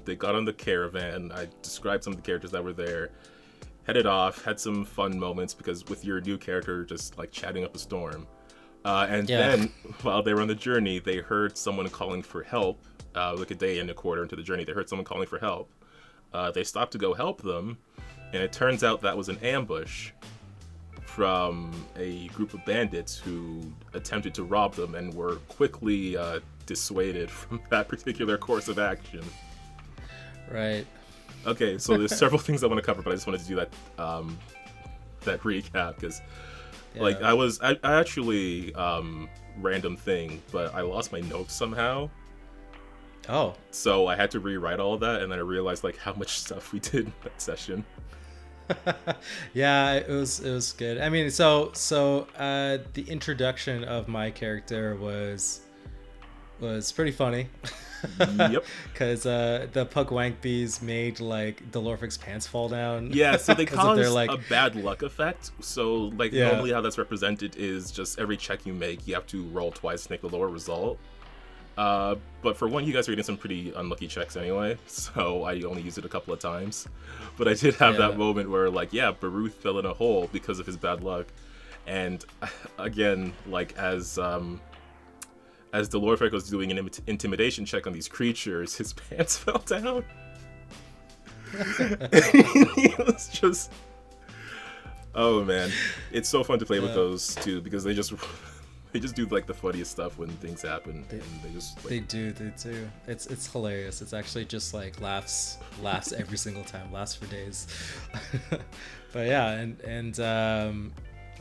They got on the caravan. I described some of the characters that were there. Headed off, had some fun moments because with your new character just like chatting up a storm. Then while they were on the journey, they heard someone calling for help. Like a day and a quarter into the journey, they heard someone calling for help. They stopped to go help them, and it turns out that was an ambush from a group of bandits who attempted to rob them and were quickly dissuaded from that particular course of action. Right. Okay, so there's several things I want to cover, but I just wanted to do that recap because, like, I actually random thing, but I lost my notes somehow. Oh. So I had to rewrite all of that, and then I realized like how much stuff we did in that session. Yeah, it was good. I mean, so the introduction of my character was pretty funny. Yep. Because the pug wankbees made like Delorphic's pants fall down. Yeah, so they cause a bad luck effect. So like normally how that's represented is just every check you make, you have to roll twice to make the lower result. But for one, you guys are getting some pretty unlucky checks anyway, so I only used it a couple of times. But I did have that moment where like, Baruth fell in a hole because of his bad luck. And again, like as Delorphic was doing an intimidation check on these creatures, his pants fell down. It was just, oh man, it's so fun to play with those two because they just do like the funniest stuff when things happen. They do. It's hilarious. It's actually just like laughs every single time, laughs for days. But yeah, and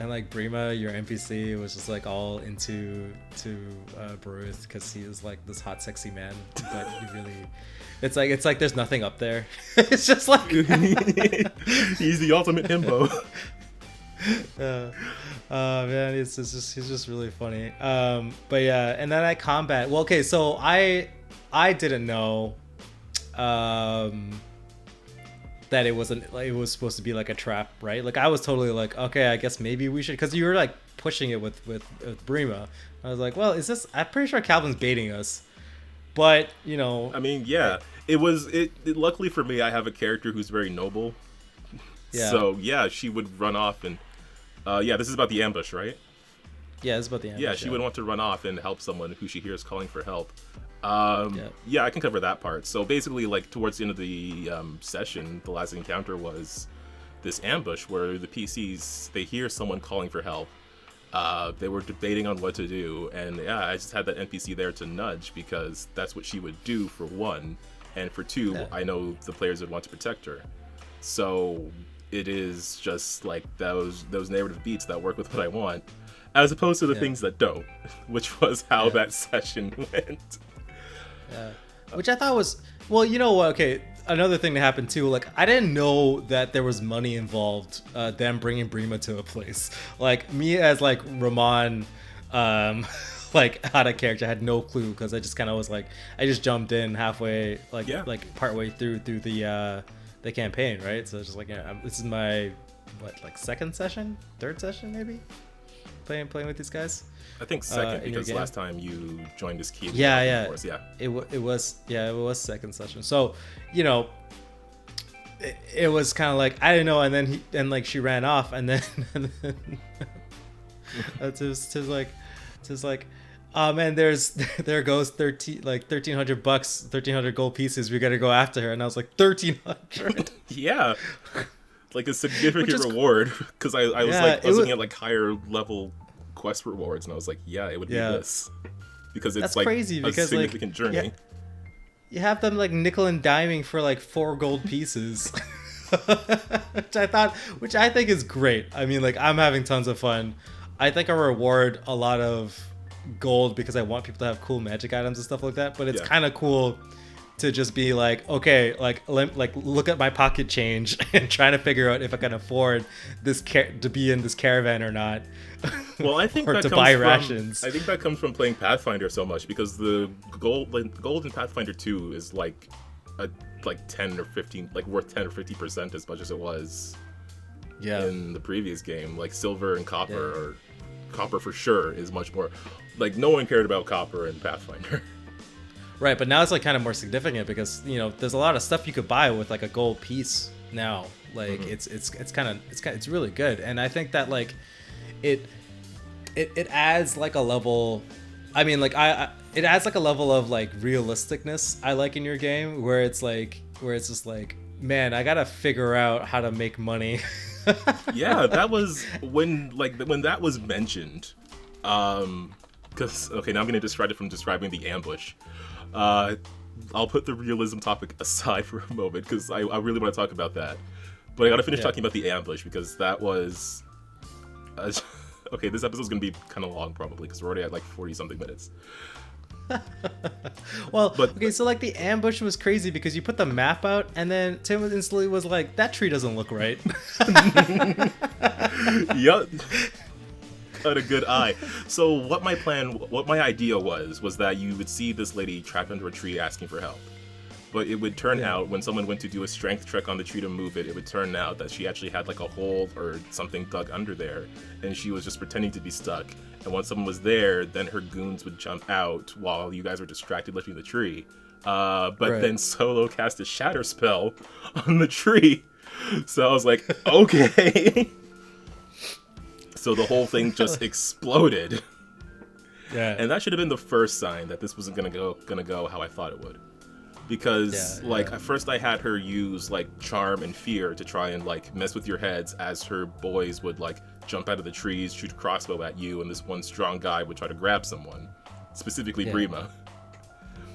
like Brima, your NPC, was just like all into Baruth because he was like this hot, sexy man. But he really, it's like there's nothing up there. It's just like he's the ultimate himbo. Man, he's just really funny. But yeah, and then at combat, well, okay, so I didn't know that it was supposed to be like a trap, right? Like I was totally like, okay, I guess maybe we should, because you were like pushing it with Brima. I was like, well, is this? I'm pretty sure Calvin's baiting us, but you know, I mean, yeah, it was. Luckily for me, I have a character who's very noble. Yeah. So yeah, she would run off and. This is about the ambush, right? Yeah, it's about the ambush. Yeah, she would want to run off and help someone who she hears calling for help. Yeah, I can cover that part. So basically, like, towards the end of the session, the last encounter was this ambush where the PCs, they hear someone calling for help. They were debating on what to do, and yeah, I just had that NPC there to nudge because that's what she would do for one. and for 2, I know the players would want to protect her. So it is just like those narrative beats that work with what I want, as opposed to the things that don't, which was how that session went. Yeah. Which I thought was, well, you know what? Okay, another thing that happened too. Like, I didn't know that there was money involved. Them bringing Brima to a place. Like, me as like Ramon, like out of character, I had no clue because I just kind of was like, I just jumped in halfway, like partway through the campaign, right? So it's just like, this is my second session, third session maybe, playing with these guys. I think second, because last time you joined as key. It was second session. So, you know, it was kind of like, I didn't know, and then she ran off, and then it's just like, oh man, there goes 1,300 bucks, 1,300 gold pieces. We got to go after her, and I was like 1,300. Yeah, like a significant reward, because I was looking at like higher level quest rewards, and I was like, it would be this, because it's like crazy, because a significant journey. You have them like nickel and diming for like 4 gold pieces. which I think is great. I mean, like, I'm having tons of fun. I think I reward a lot of gold because I want people to have cool magic items and stuff like that, but it's kind of cool to just be like, okay, like look at my pocket change and trying to figure out if I can afford this to be in this caravan or not. Well, I think or that to comes buy from, rations. I think that comes from playing Pathfinder so much, because the gold in Pathfinder 2 is like 10 or 15, like worth 10 or 50% as much as it was in the previous game. Like silver and copper, or copper for sure, is much more, like, no one cared about copper in Pathfinder. Right, but now it's like kind of more significant because, you know, there's a lot of stuff you could buy with like a gold piece now. Like it's really good, and I think that like it adds like a level. I mean, like it adds like a level of like realisticness I like in your game, where it's just like, man, I gotta figure out how to make money. Yeah, that was when that was mentioned. Because okay, now I'm gonna describe it from describing the ambush. I'll put the realism topic aside for a moment, because I really want to talk about that. But I gotta finish talking about the ambush, because that was... okay, this episode's gonna be kind of long probably, because we're already at like 40-something minutes. Okay, so like the ambush was crazy because you put the map out, and then Tim instantly was like, that tree doesn't look right. Yup. Got a good eye. So what my idea was that you would see this lady trapped under a tree asking for help. But it would turn out, when someone went to do a strength check on the tree to move it, it would turn out that she actually had like a hole or something dug under there, and she was just pretending to be stuck. And once someone was there, then her goons would jump out while you guys were distracted lifting the tree. Then Solo cast a shatter spell on the tree. So I was like, okay. So the whole thing just exploded. Yeah. And that should have been the first sign that this wasn't gonna go how I thought it would. Because at first I had her use like charm and fear to try and like mess with your heads, as her boys would like jump out of the trees, shoot a crossbow at you, and this one strong guy would try to grab someone, specifically Brima,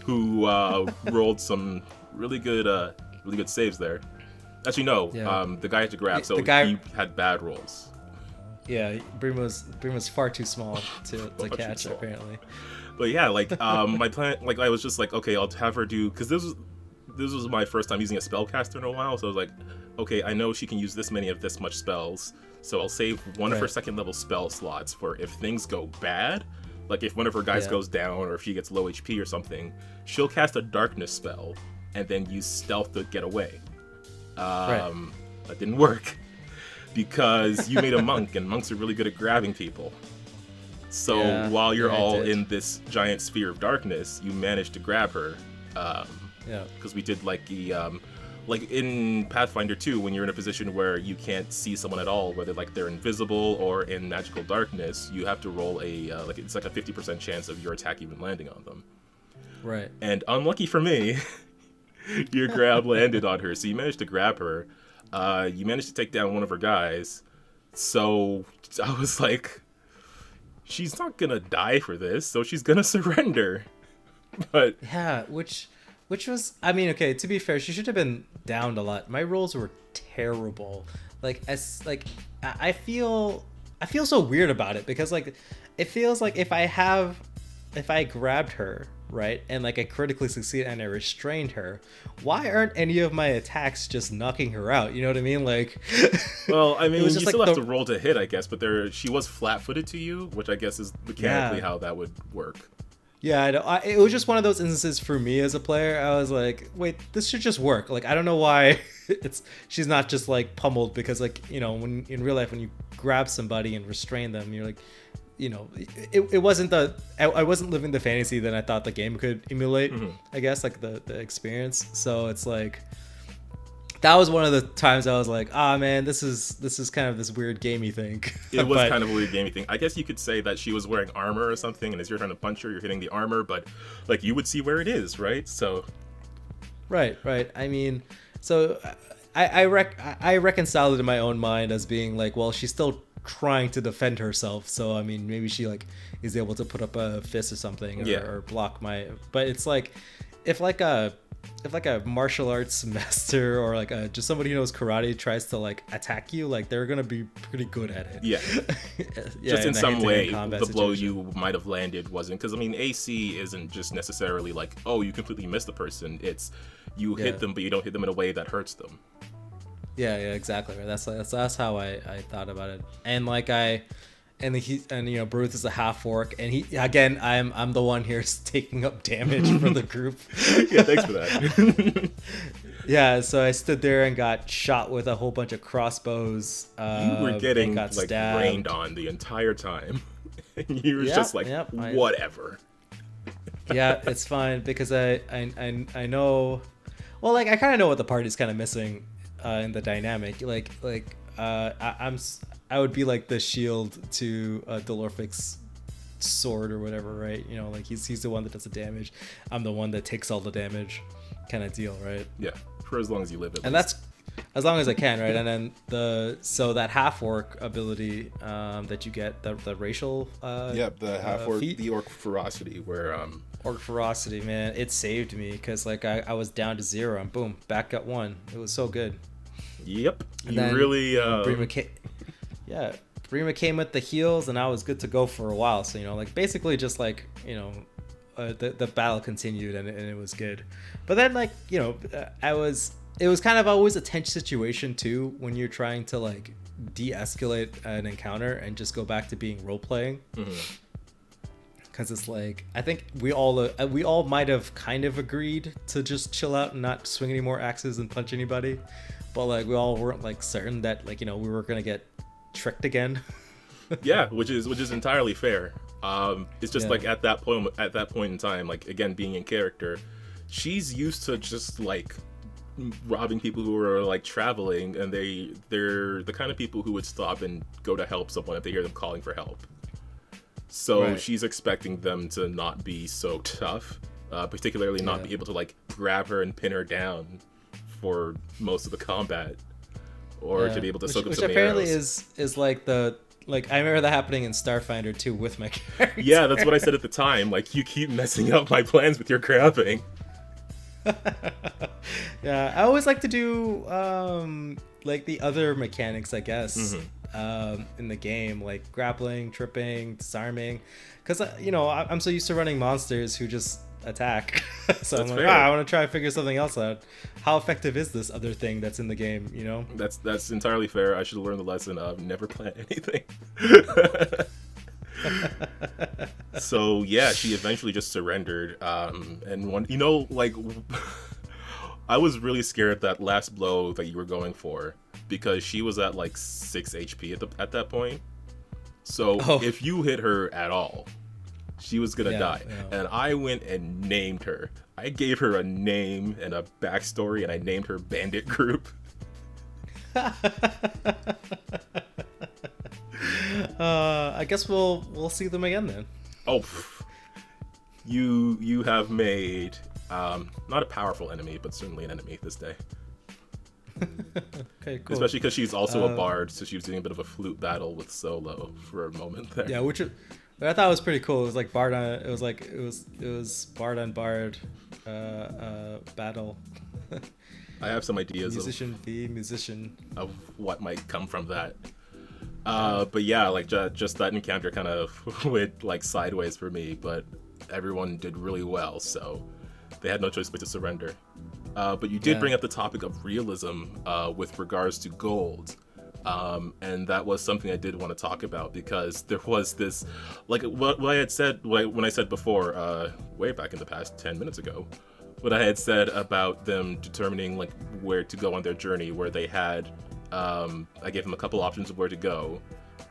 who rolled some really good saves there. Actually, no, the guy had to grab, so he had bad rolls. Yeah, Brima's far too small to catch, apparently. But yeah, like my plan, like I was just like, okay, I'll have her do, because this was my first time using a spellcaster in a while, so I was like, okay, I know she can use this many of this much spells, so I'll save one of her second level spell slots for if things go bad, like if one of her guys goes down or if she gets low HP or something, she'll cast a darkness spell and then use stealth to get away. That didn't work. Because you made a monk, and monks are really good at grabbing people. So while you're all in this giant sphere of darkness, you managed to grab her. Because we did like the like in Pathfinder 2, when you're in a position where you can't see someone at all, whether like they're invisible or in magical darkness, you have to roll it's like a 50% chance of your attack even landing on them. Right. And unlucky for me, your grab landed on her, so you managed to grab her. You managed to take down one of her guys, so I was like, she's not gonna die for this, so she's gonna surrender. But yeah, which which was, I mean, okay, to be fair, she should have been downed a lot. My rolls were terrible. Like, I feel so weird about it, because like it feels like if I grabbed her, right, and like I critically succeeded and I restrained her, why aren't any of my attacks just knocking her out? You know what I mean? Like, well, I mean, you still have to roll to hit, I guess, but she was flat-footed to you, which I guess is mechanically how that would work. Yeah, I know. It was just one of those instances for me as a player. I was like, wait, this should just work. Like, I don't know why she's not just like pummeled, because like, you know, when in real life, when you grab somebody and restrain them, you're like, you know, it wasn't I wasn't living the fantasy that I thought the game could emulate, I guess, like the experience. So it's like, that was one of the times I was like, man, this is kind of this weird gamey thing. It was kind of a weird gamey thing. I guess you could say that she was wearing armor or something, and as you're trying to punch her, you're hitting the armor, but like you would see where it is, right? So right. I mean, so I reconciled it in my own mind as being like, well, she's still trying to defend herself, so I mean, maybe she like is able to put up a fist or something, or block my. But it's like, if like a martial arts master, or like just somebody who knows karate tries to like attack you, like they're gonna be pretty good at it. Yeah. Just in some way, the blow you might have landed wasn't, because I mean, AC isn't just necessarily like, oh, you completely missed the person. It's you hit them, but you don't hit them in a way that hurts them. Yeah, exactly. That's how I thought about it. And like and you know, Bruce is a half orc, and he, again, I'm the one here taking up damage for the group. Yeah, thanks for that. Yeah, so I stood there and got shot with a whole bunch of crossbows. You were getting like stabbed. rained on the entire time. And you were just like, whatever. Yeah, it's fine, because I know, well, like I kind of know what the party's kind of missing in the dynamic. I would be like the shield to Delorphic's sword or whatever, right? You know, like he's the one that does the damage. I'm the one that takes all the damage, kind of deal, right? Yeah, for as long as you live. And that's as long as I can, right? And then that half orc ability that you get, the racial the half orc, the orc ferocity, where orc ferocity, man, it saved me, because like I was down to 0 and boom, back at 1. It was so good. Yep. And then really Brima came with the heals, and I was good to go for a while. So, you know, like basically just like, you know, the battle continued, and it was good. But then, like, you know, it was kind of always a tense situation too, when you're trying to like de-escalate an encounter and just go back to being role playing. Because it's like, I think we all might have kind of agreed to just chill out and not swing any more axes and punch anybody, but like we all weren't like certain that, like, you know, we were gonna get tricked again. Yeah, which is entirely fair. It's just like at that point in time, like, again, being in character, she's used to just like robbing people who are like traveling, and they're the kind of people who would stop and go to help someone if they hear them calling for help. So she's expecting them to not be so tough, particularly not be able to like grab her and pin her down for most of the combat, or to be able to soak up some arrows. Which apparently is like the, like, I remember that happening in Starfinder too with my character. Yeah, that's what I said at the time. Like, you keep messing up my plans with your grabbing. Yeah, I always like to do like the other mechanics, I guess, in the game, like grappling, tripping, disarming, because you know, I'm so used to running monsters who just attack. So that's I'm like, I want to try to figure something else out. How effective is this other thing that's in the game, you know? That's entirely fair. I should have learned the lesson of never plan anything. So yeah, she eventually just surrendered, and one, you know, like, I was really scared that last blow that you were going for, because she was at like 6 HP at that point. So if you hit her at all, she was gonna die. Yeah. And I went and named her. I gave her a name and a backstory, and I named her Bandit Group. I guess we'll see them again then. Oh, you have made not a powerful enemy, but certainly an enemy this day. Okay, cool. Especially because she's also a bard, so she was doing a bit of a flute battle with Solo for a moment there. Yeah, But I thought it was pretty cool. It was like bard on. It was bard on bard, battle. I have some ideas Musician v musician of what might come from that. But yeah, like just that encounter kind of went like sideways for me, but everyone did really well, so they had no choice but to surrender. But you did bring up the topic of realism with regards to gold. And that was something I did want to talk about, because there was this, like what I had said when I said before, way back in the past 10 minutes ago, what I had said about them determining like where to go on their journey, where they had, I gave them a couple options of where to go.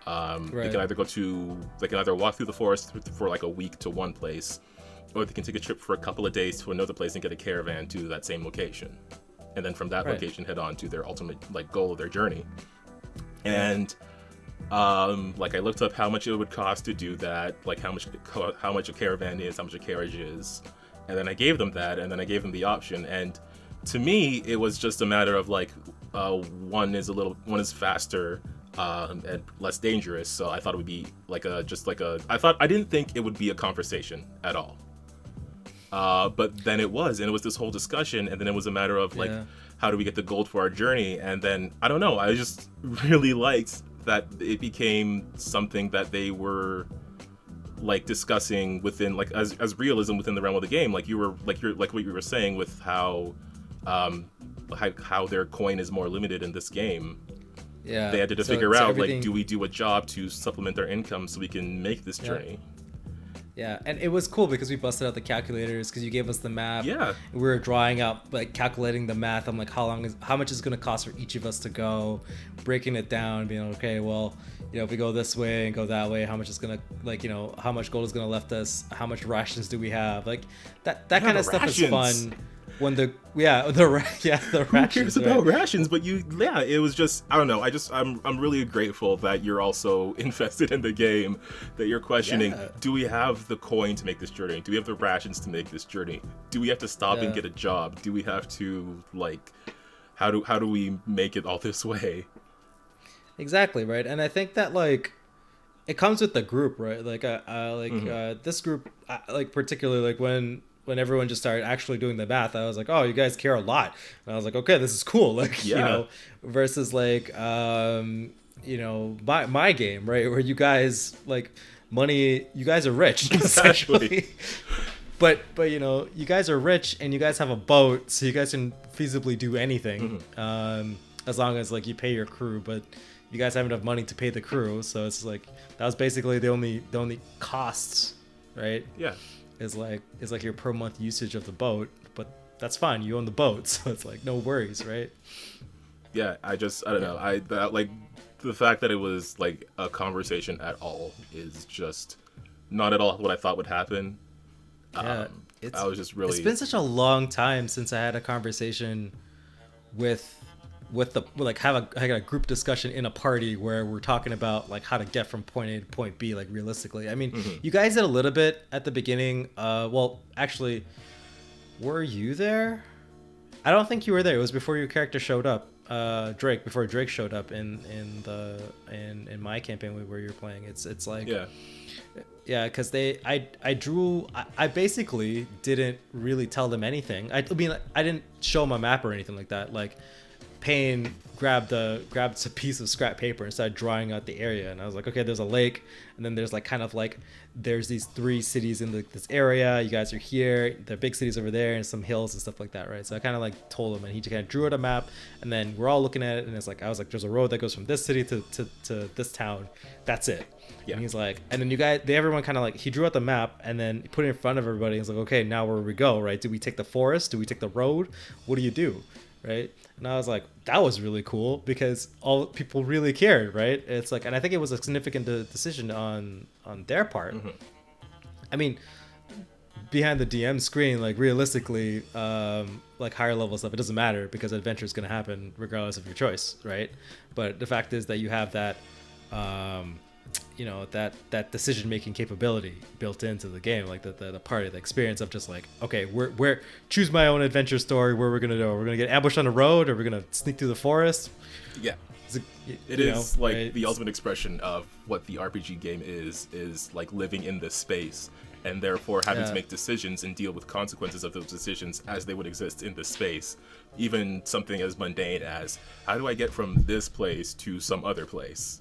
They can either walk through the forest for like a week to one place, or they can take a trip for a couple of days to another place and get a caravan to that same location, and then from that location head on to their ultimate like goal of their journey. And like I looked up how much it would cost to do that, like how much a caravan is, how much a carriage is, and then I gave them that, and then I gave them the option. And to me, it was just a matter of like one is faster and less dangerous. So I thought it would be like I didn't think it would be a conversation at all. But then it was, and it was this whole discussion, and then it was a matter of like, how do we get the gold for our journey? And then, I don't know, I just really liked that it became something that they were like discussing within, like as realism within the realm of the game. Like you're what you were saying with how their coin is more limited in this game. Yeah. They had to figure out, like, do we do a job to supplement our income so we can make this journey? Yeah, and it was cool because we busted out the calculators, because you gave us the map. Yeah. We were drawing out, like, calculating the math. I'm like, how much is going to cost for each of us to go, breaking it down, being like, okay, well, you know, if we go this way and go that way, how much is going to, like, you know, how much gold is going to left us? How much rations do we have? Like, that kind of stuff is fun. When the rations. Who cares about rations? But it was just, I don't know. I'm really grateful that you're also invested in the game, that you're questioning, do we have the coin to make this journey? Do we have the rations to make this journey? Do we have to stop and get a job? Do we have to, like, how do we make it all this way? Exactly, right. And I think that, like, it comes with the group, right? Like, this group, like, particularly, like, when everyone just started actually doing the math, I was like, oh, you guys care a lot. And I was like, okay, this is cool. Like, you know, versus like, you know, my game, right? Where you guys, like, money, you guys are rich, essentially. But, you know, you guys are rich and you guys have a boat, so you guys can feasibly do anything. As long as, like, you pay your crew, but you guys have enough money to pay the crew. So it's like, that was basically the only costs, right? Yeah. Is like your per month usage of the boat, but that's fine. You own the boat, so it's like no worries, right? Yeah, I don't know. Like the fact that it was like a conversation at all is just not at all what I thought would happen. I was just really. It's been such a long time since I had a conversation with a group discussion in a party where we're talking about like how to get from point A to point B, like realistically. I mean, you guys did a little bit at the beginning. Well, actually, were you there? I don't think you were there. It was before your character showed up. Before Drake showed up in my campaign where you're playing. It's like because I basically didn't really tell them anything. I mean, I didn't show them a map or anything like that. Like, Payne grabbed a piece of scrap paper and started drawing out the area, and I was like, okay, there's a lake, and then there's like kind of like there's these 3 cities in this area. You guys are here. The big cities over there, and some hills and stuff like that, right? So I kind of like told him, and he kind of drew out a map, and then we're all looking at it, and it's like I was like, there's a road that goes from this city to this town. That's it. Yeah. And he's like, and then everyone kind of like, he drew out the map and then he put it in front of everybody. He's like, okay, now where we go, right? Do we take the forest? Do we take the road? What do you do? Right? And I was like, that was really cool because all people really cared, right? It's like, and I think it was a significant decision on their part. I mean, behind the DM screen, like realistically, like higher level stuff, it doesn't matter because adventure is going to happen regardless of your choice, right? But the fact is that you have that, that decision making capability built into the game, like the part of the experience of just like, okay, we're choose my own adventure story. Where we're gonna go? We're gonna get ambushed on the road, or we're gonna sneak through the forest. Yeah, it is like the ultimate expression of what the RPG game is like living in this space, and therefore having to make decisions and deal with consequences of those decisions as they would exist in this space. Even something as mundane as, how do I get from this place to some other place?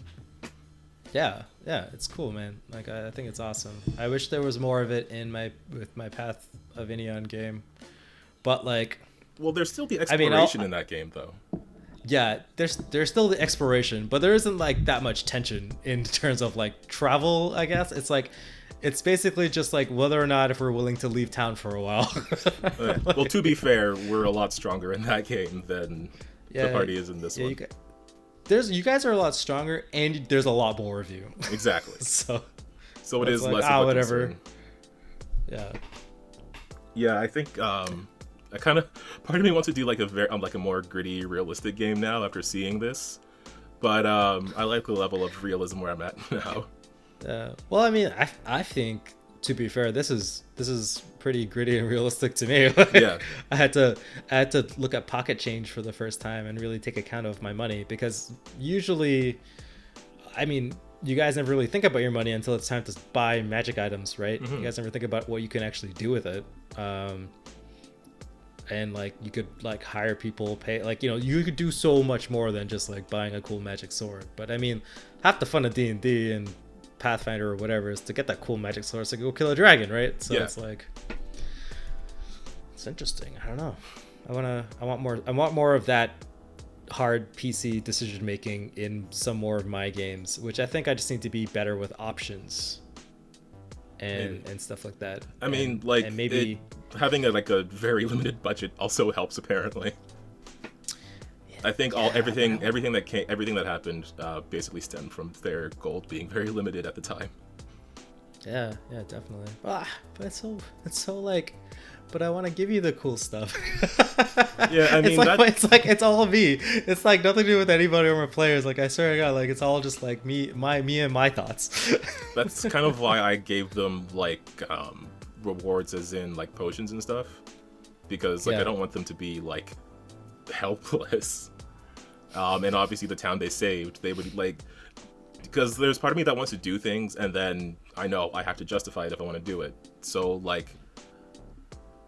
Yeah, it's cool, man. Like, I think it's awesome. I wish there was more of it with my Path of Inion game, but like, well, there's still the exploration in that game, though. Yeah, there's still the exploration, but there isn't like that much tension in terms of like travel. I guess it's like, it's basically just like whether or not if we're willing to leave town for a while. Well, to be fair, we're a lot stronger in that game than the party is in this one. You guys are a lot stronger, and there's a lot more of you. Exactly. so it is like, less of a whatever. concern. Yeah. Yeah, I think I kind of, part of me wants to do like a more gritty, realistic game now after seeing this, but I like the level of realism where I'm at now. Well, I mean, I think, to be fair, this is pretty gritty and realistic to me. Yeah. I had to look at pocket change for the first time and really take account of my money, because usually, I mean, you guys never really think about your money until it's time to buy magic items, right? Mm-hmm. You guys never think about what you can actually do with it. And like, you could like hire people, pay, like, you could do so much more than just like buying a cool magic sword. But I mean, half the fun of D&D and Pathfinder or whatever is to get that cool magic sword to go kill a dragon, right? So it's like, it's interesting. I don't know. I want more of that hard PC decision making in some more of my games, which I think I just need to be better with options and stuff like that. I mean, like, and maybe having a very limited budget also helps, apparently. I think everything that happened basically stemmed from their gold being very limited at the time. Yeah, definitely. But it's so like, but I want to give you the cool stuff. Yeah, I mean, it's all me. It's like nothing to do with anybody or my players. Like, I swear to God, like, it's all just like me and my thoughts. That's kind of why I gave them like rewards, as in like potions and stuff, because like I don't want them to be like helpless. And obviously the town they saved, they would like, because there's part of me that wants to do things, and then I know I have to justify it if I want to do it. So like,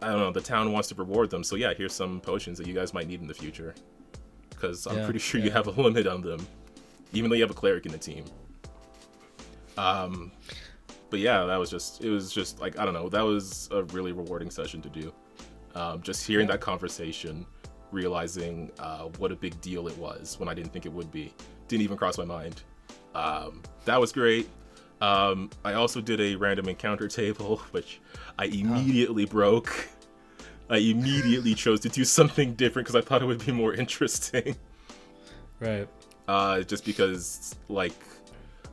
I don't know, the town wants to reward them, so yeah, here's some potions that you guys might need in the future, because I'm pretty sure you have a limit on them, even though you have a cleric in the team. But yeah, it was just like, I don't know, that was a really rewarding session to do. Just hearing that conversation, realizing what a big deal it was when I didn't think it would be. Didn't even cross my mind. That was great. I also did a random encounter table, which I immediately broke. I immediately chose to do something different because I thought it would be more interesting. Right. Just because, like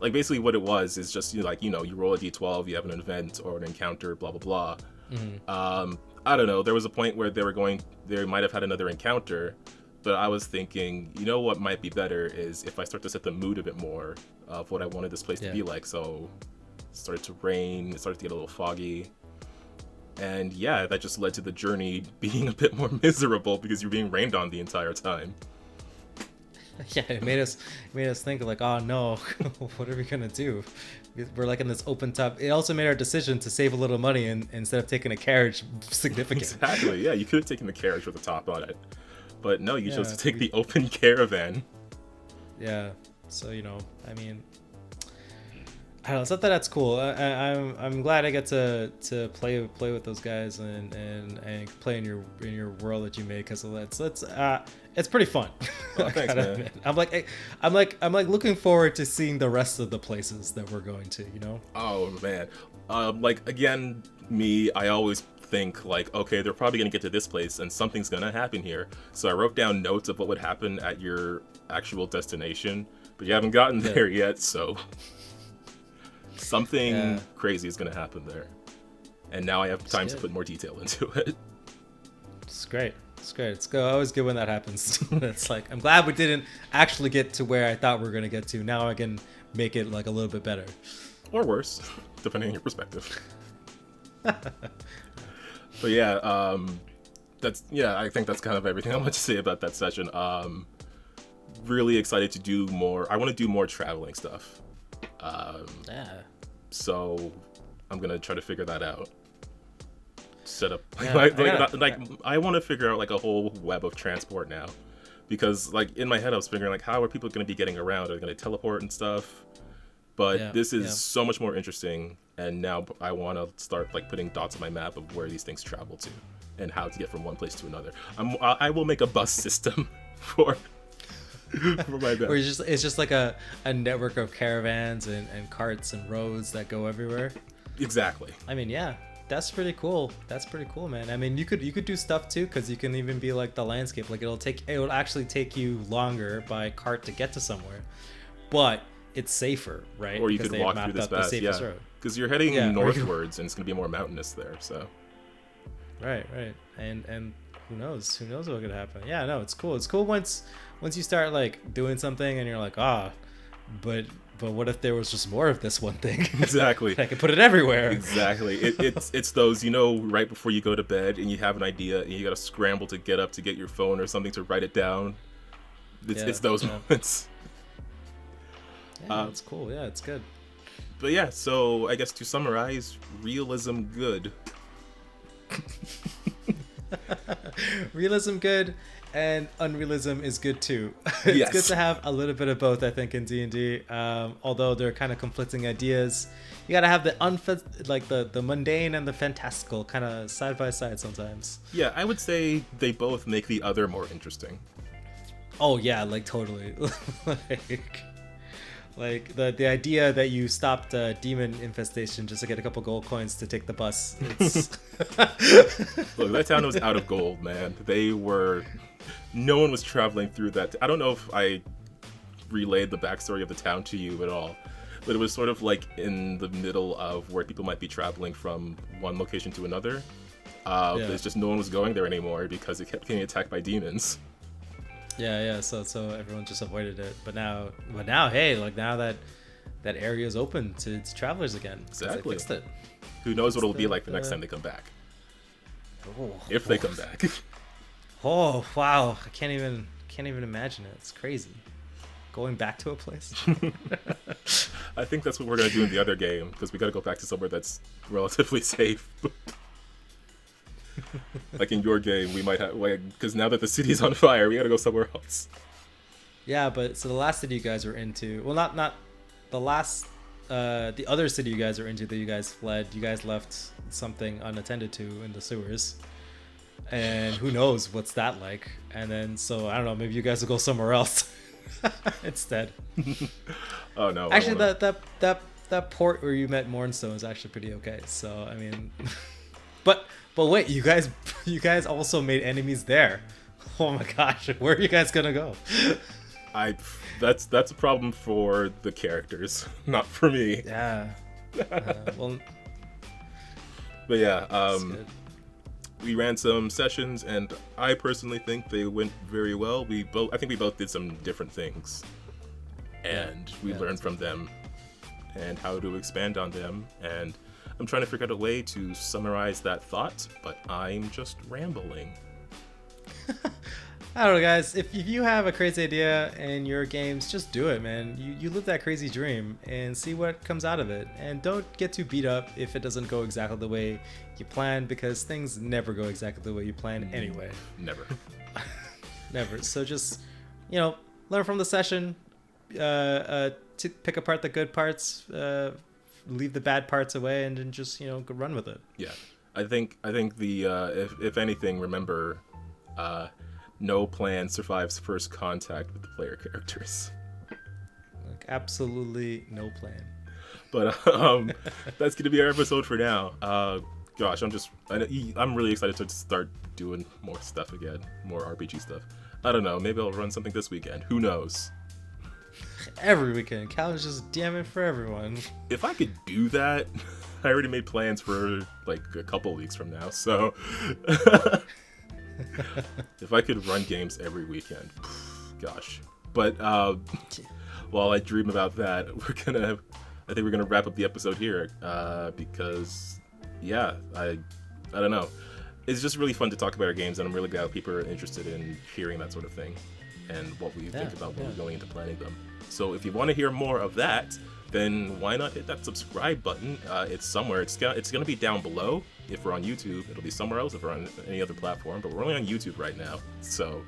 basically what it was is just, you roll a d12, you have an event or an encounter, blah, blah, blah. Mm-hmm. I don't know, there was a point where they might have had another encounter, but I was thinking, what might be better is if I start to set the mood a bit more of what I wanted this place to be like. So it started to rain, it started to get a little foggy. And yeah, that just led to the journey being a bit more miserable because you're being rained on the entire time. Yeah, it made us think like, oh no, what are we gonna do? We're like in this open tub. It also made our decision to save a little money instead of taking a carriage significant. Exactly. Yeah, you could have taken the carriage with the top on it, but no, you chose to take the open caravan. Yeah. So I mean, I don't know. It's not that's cool. I'm glad I get to play with those guys and play in your world that you made, because it's pretty fun. Oh, thanks, man. I'm like looking forward to seeing the rest of the places that we're going to. Oh man, again, I always think like, okay, they're probably gonna get to this place and something's gonna happen here. So I wrote down notes of what would happen at your actual destination, but you haven't gotten there yet, so. Something crazy is going to happen there. And now I have time to put more detail into it. It's great. It's always good when that happens. It's like, I'm glad we didn't actually get to where I thought we were going to get to. Now I can make it like a little bit better. Or worse, depending on your perspective. But yeah, I think that's kind of everything I want to say about that session. Really excited to do more. I want to do more traveling stuff. So I'm gonna try to figure that out. Set up I want to figure out like a whole web of transport now, because like in my head I was figuring like, how are people going to be getting around? Are they going to teleport and stuff? But this is so much more interesting, and now I want to start like putting dots on my map of where these things travel to and how to get from one place to another. I will make a bus system for my map. Where it's just like a network of caravans and carts and roads that go everywhere. Exactly. I mean, yeah, that's pretty cool. That's pretty cool, man. I mean, you could do stuff too, because you can even be like the landscape. Like it will actually take you longer by cart to get to somewhere, but it's safer, right? Or you could walk through this path, because you're heading northwards and it's going to be more mountainous there. So, right, and who knows what could happen? Yeah, no, it's cool. It's cool once you start like doing something and you're like, but what if there was just more of this one thing? Exactly. I could put it everywhere. Exactly. It's those, right before you go to bed and you have an idea and you got to scramble to get up to get your phone or something to write it down. It's those moments. Yeah, it's cool. Yeah, it's good. But yeah, so I guess to summarize, realism good. Realism good, and unrealism is good too. It's good to have a little bit of both, I think, in D&D. Although they're kind of conflicting ideas, you gotta have the mundane and the fantastical kind of side by side sometimes. Yeah, I would say they both make the other more interesting. Oh yeah, like totally. Like the idea that you stopped a demon infestation just to get a couple gold coins to take the bus. Look, that town was out of gold, man. No one was traveling through that. I don't know if I relayed the backstory of the town to you at all, but it was sort of like in the middle of where people might be traveling from one location to another. It's just no one was going there anymore because it kept getting attacked by demons. Yeah. So everyone just avoided it. But now, hey, like now that area is open to travelers again. Exactly. They fixed it. Who knows what it'll be like the next time they come back? If they come back. Oh wow! I can't even imagine it. It's crazy. Going back to a place. I think that's what we're gonna do in the other game, because we gotta go back to somewhere that's relatively safe. Like in your game, we might have, because now that the city's on fire, we gotta go somewhere else. Yeah, but so the last city you guys were into, well, not the last, the other city you guys were into that you guys fled, you guys left something unattended to in the sewers, and who knows what's that like. And then so I don't know, maybe you guys will go somewhere else instead. Oh no! Actually, that port where you met Mornstone is actually pretty okay. So I mean, but wait, you guys also made enemies there. Oh my gosh, where are you guys gonna go? That's a problem for the characters, not for me. Yeah. Well. But yeah, we ran some sessions, and I personally think they went very well. I think we both did some different things, and we learned from them, and how to expand on them. And I'm trying to figure out a way to summarize that thought, but I'm just rambling. I don't know, guys. If you have a crazy idea in your games, just do it, man. You live that crazy dream and see what comes out of it. And don't get too beat up if it doesn't go exactly the way you planned, because things never go exactly the way you planned anyway. Never. Never. So just, learn from the session, to pick apart the good parts, leave the bad parts away, and then just, go run with it. Yeah. I think the if anything, remember, no plan survives first contact with the player characters. Like, absolutely no plan. But that's gonna be our episode for now. Gosh, I'm really excited to start doing more stuff again, more RPG stuff. I don't know, maybe I'll run something this weekend. Who knows? Every weekend, Calvin's just DMing for everyone. If I could do that, I already made plans for like a couple weeks from now. So if I could run games every weekend, gosh. But while I dream about that, I think we're gonna wrap up the episode here because, yeah, I don't know. It's just really fun to talk about our games, and I'm really glad people are interested in hearing that sort of thing and what we think about when we're going into planning them. So if you want to hear more of that, then why not hit that subscribe button? It's somewhere. It's gonna be down below. If we're on YouTube, it'll be somewhere else if we're on any other platform. But we're only on YouTube right now. So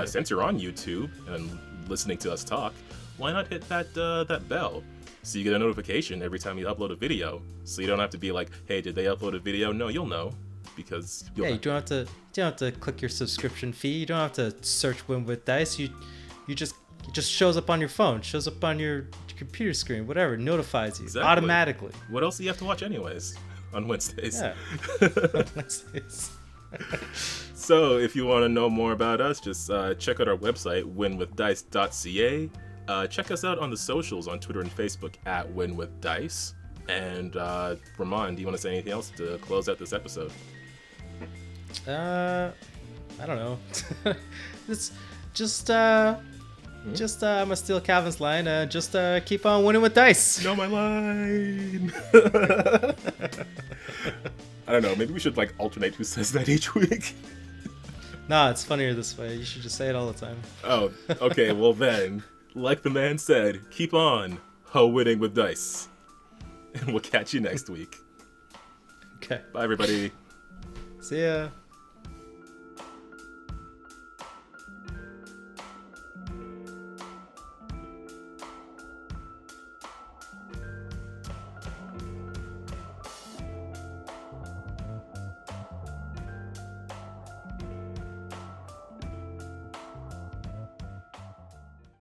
since you're on YouTube and listening to us talk, why not hit that bell? So you get a notification every time you upload a video. So you don't have to be like, hey, did they upload a video? No, you'll know. Because you don't have to click your subscription fee. You don't have to search Win with Dice. You just it just shows up on your phone, shows up on your computer screen, whatever, notifies you automatically. What else do you have to watch anyways on Wednesdays? Yeah. On Wednesdays. So if you want to know more about us, just check out our website, winwithdice.ca. Check us out on the socials on Twitter and Facebook at winwithdice. And Ramon, do you want to say anything else to close out this episode? I don't know. I'm gonna steal Calvin's line. Just keep on winning with dice. No, my line. I don't know. Maybe we should like alternate who says that each week. Nah, it's funnier this way. You should just say it all the time. Oh, okay. Well then, like the man said, keep on winning with dice. And we'll catch you next week. Okay. Bye, everybody. See ya.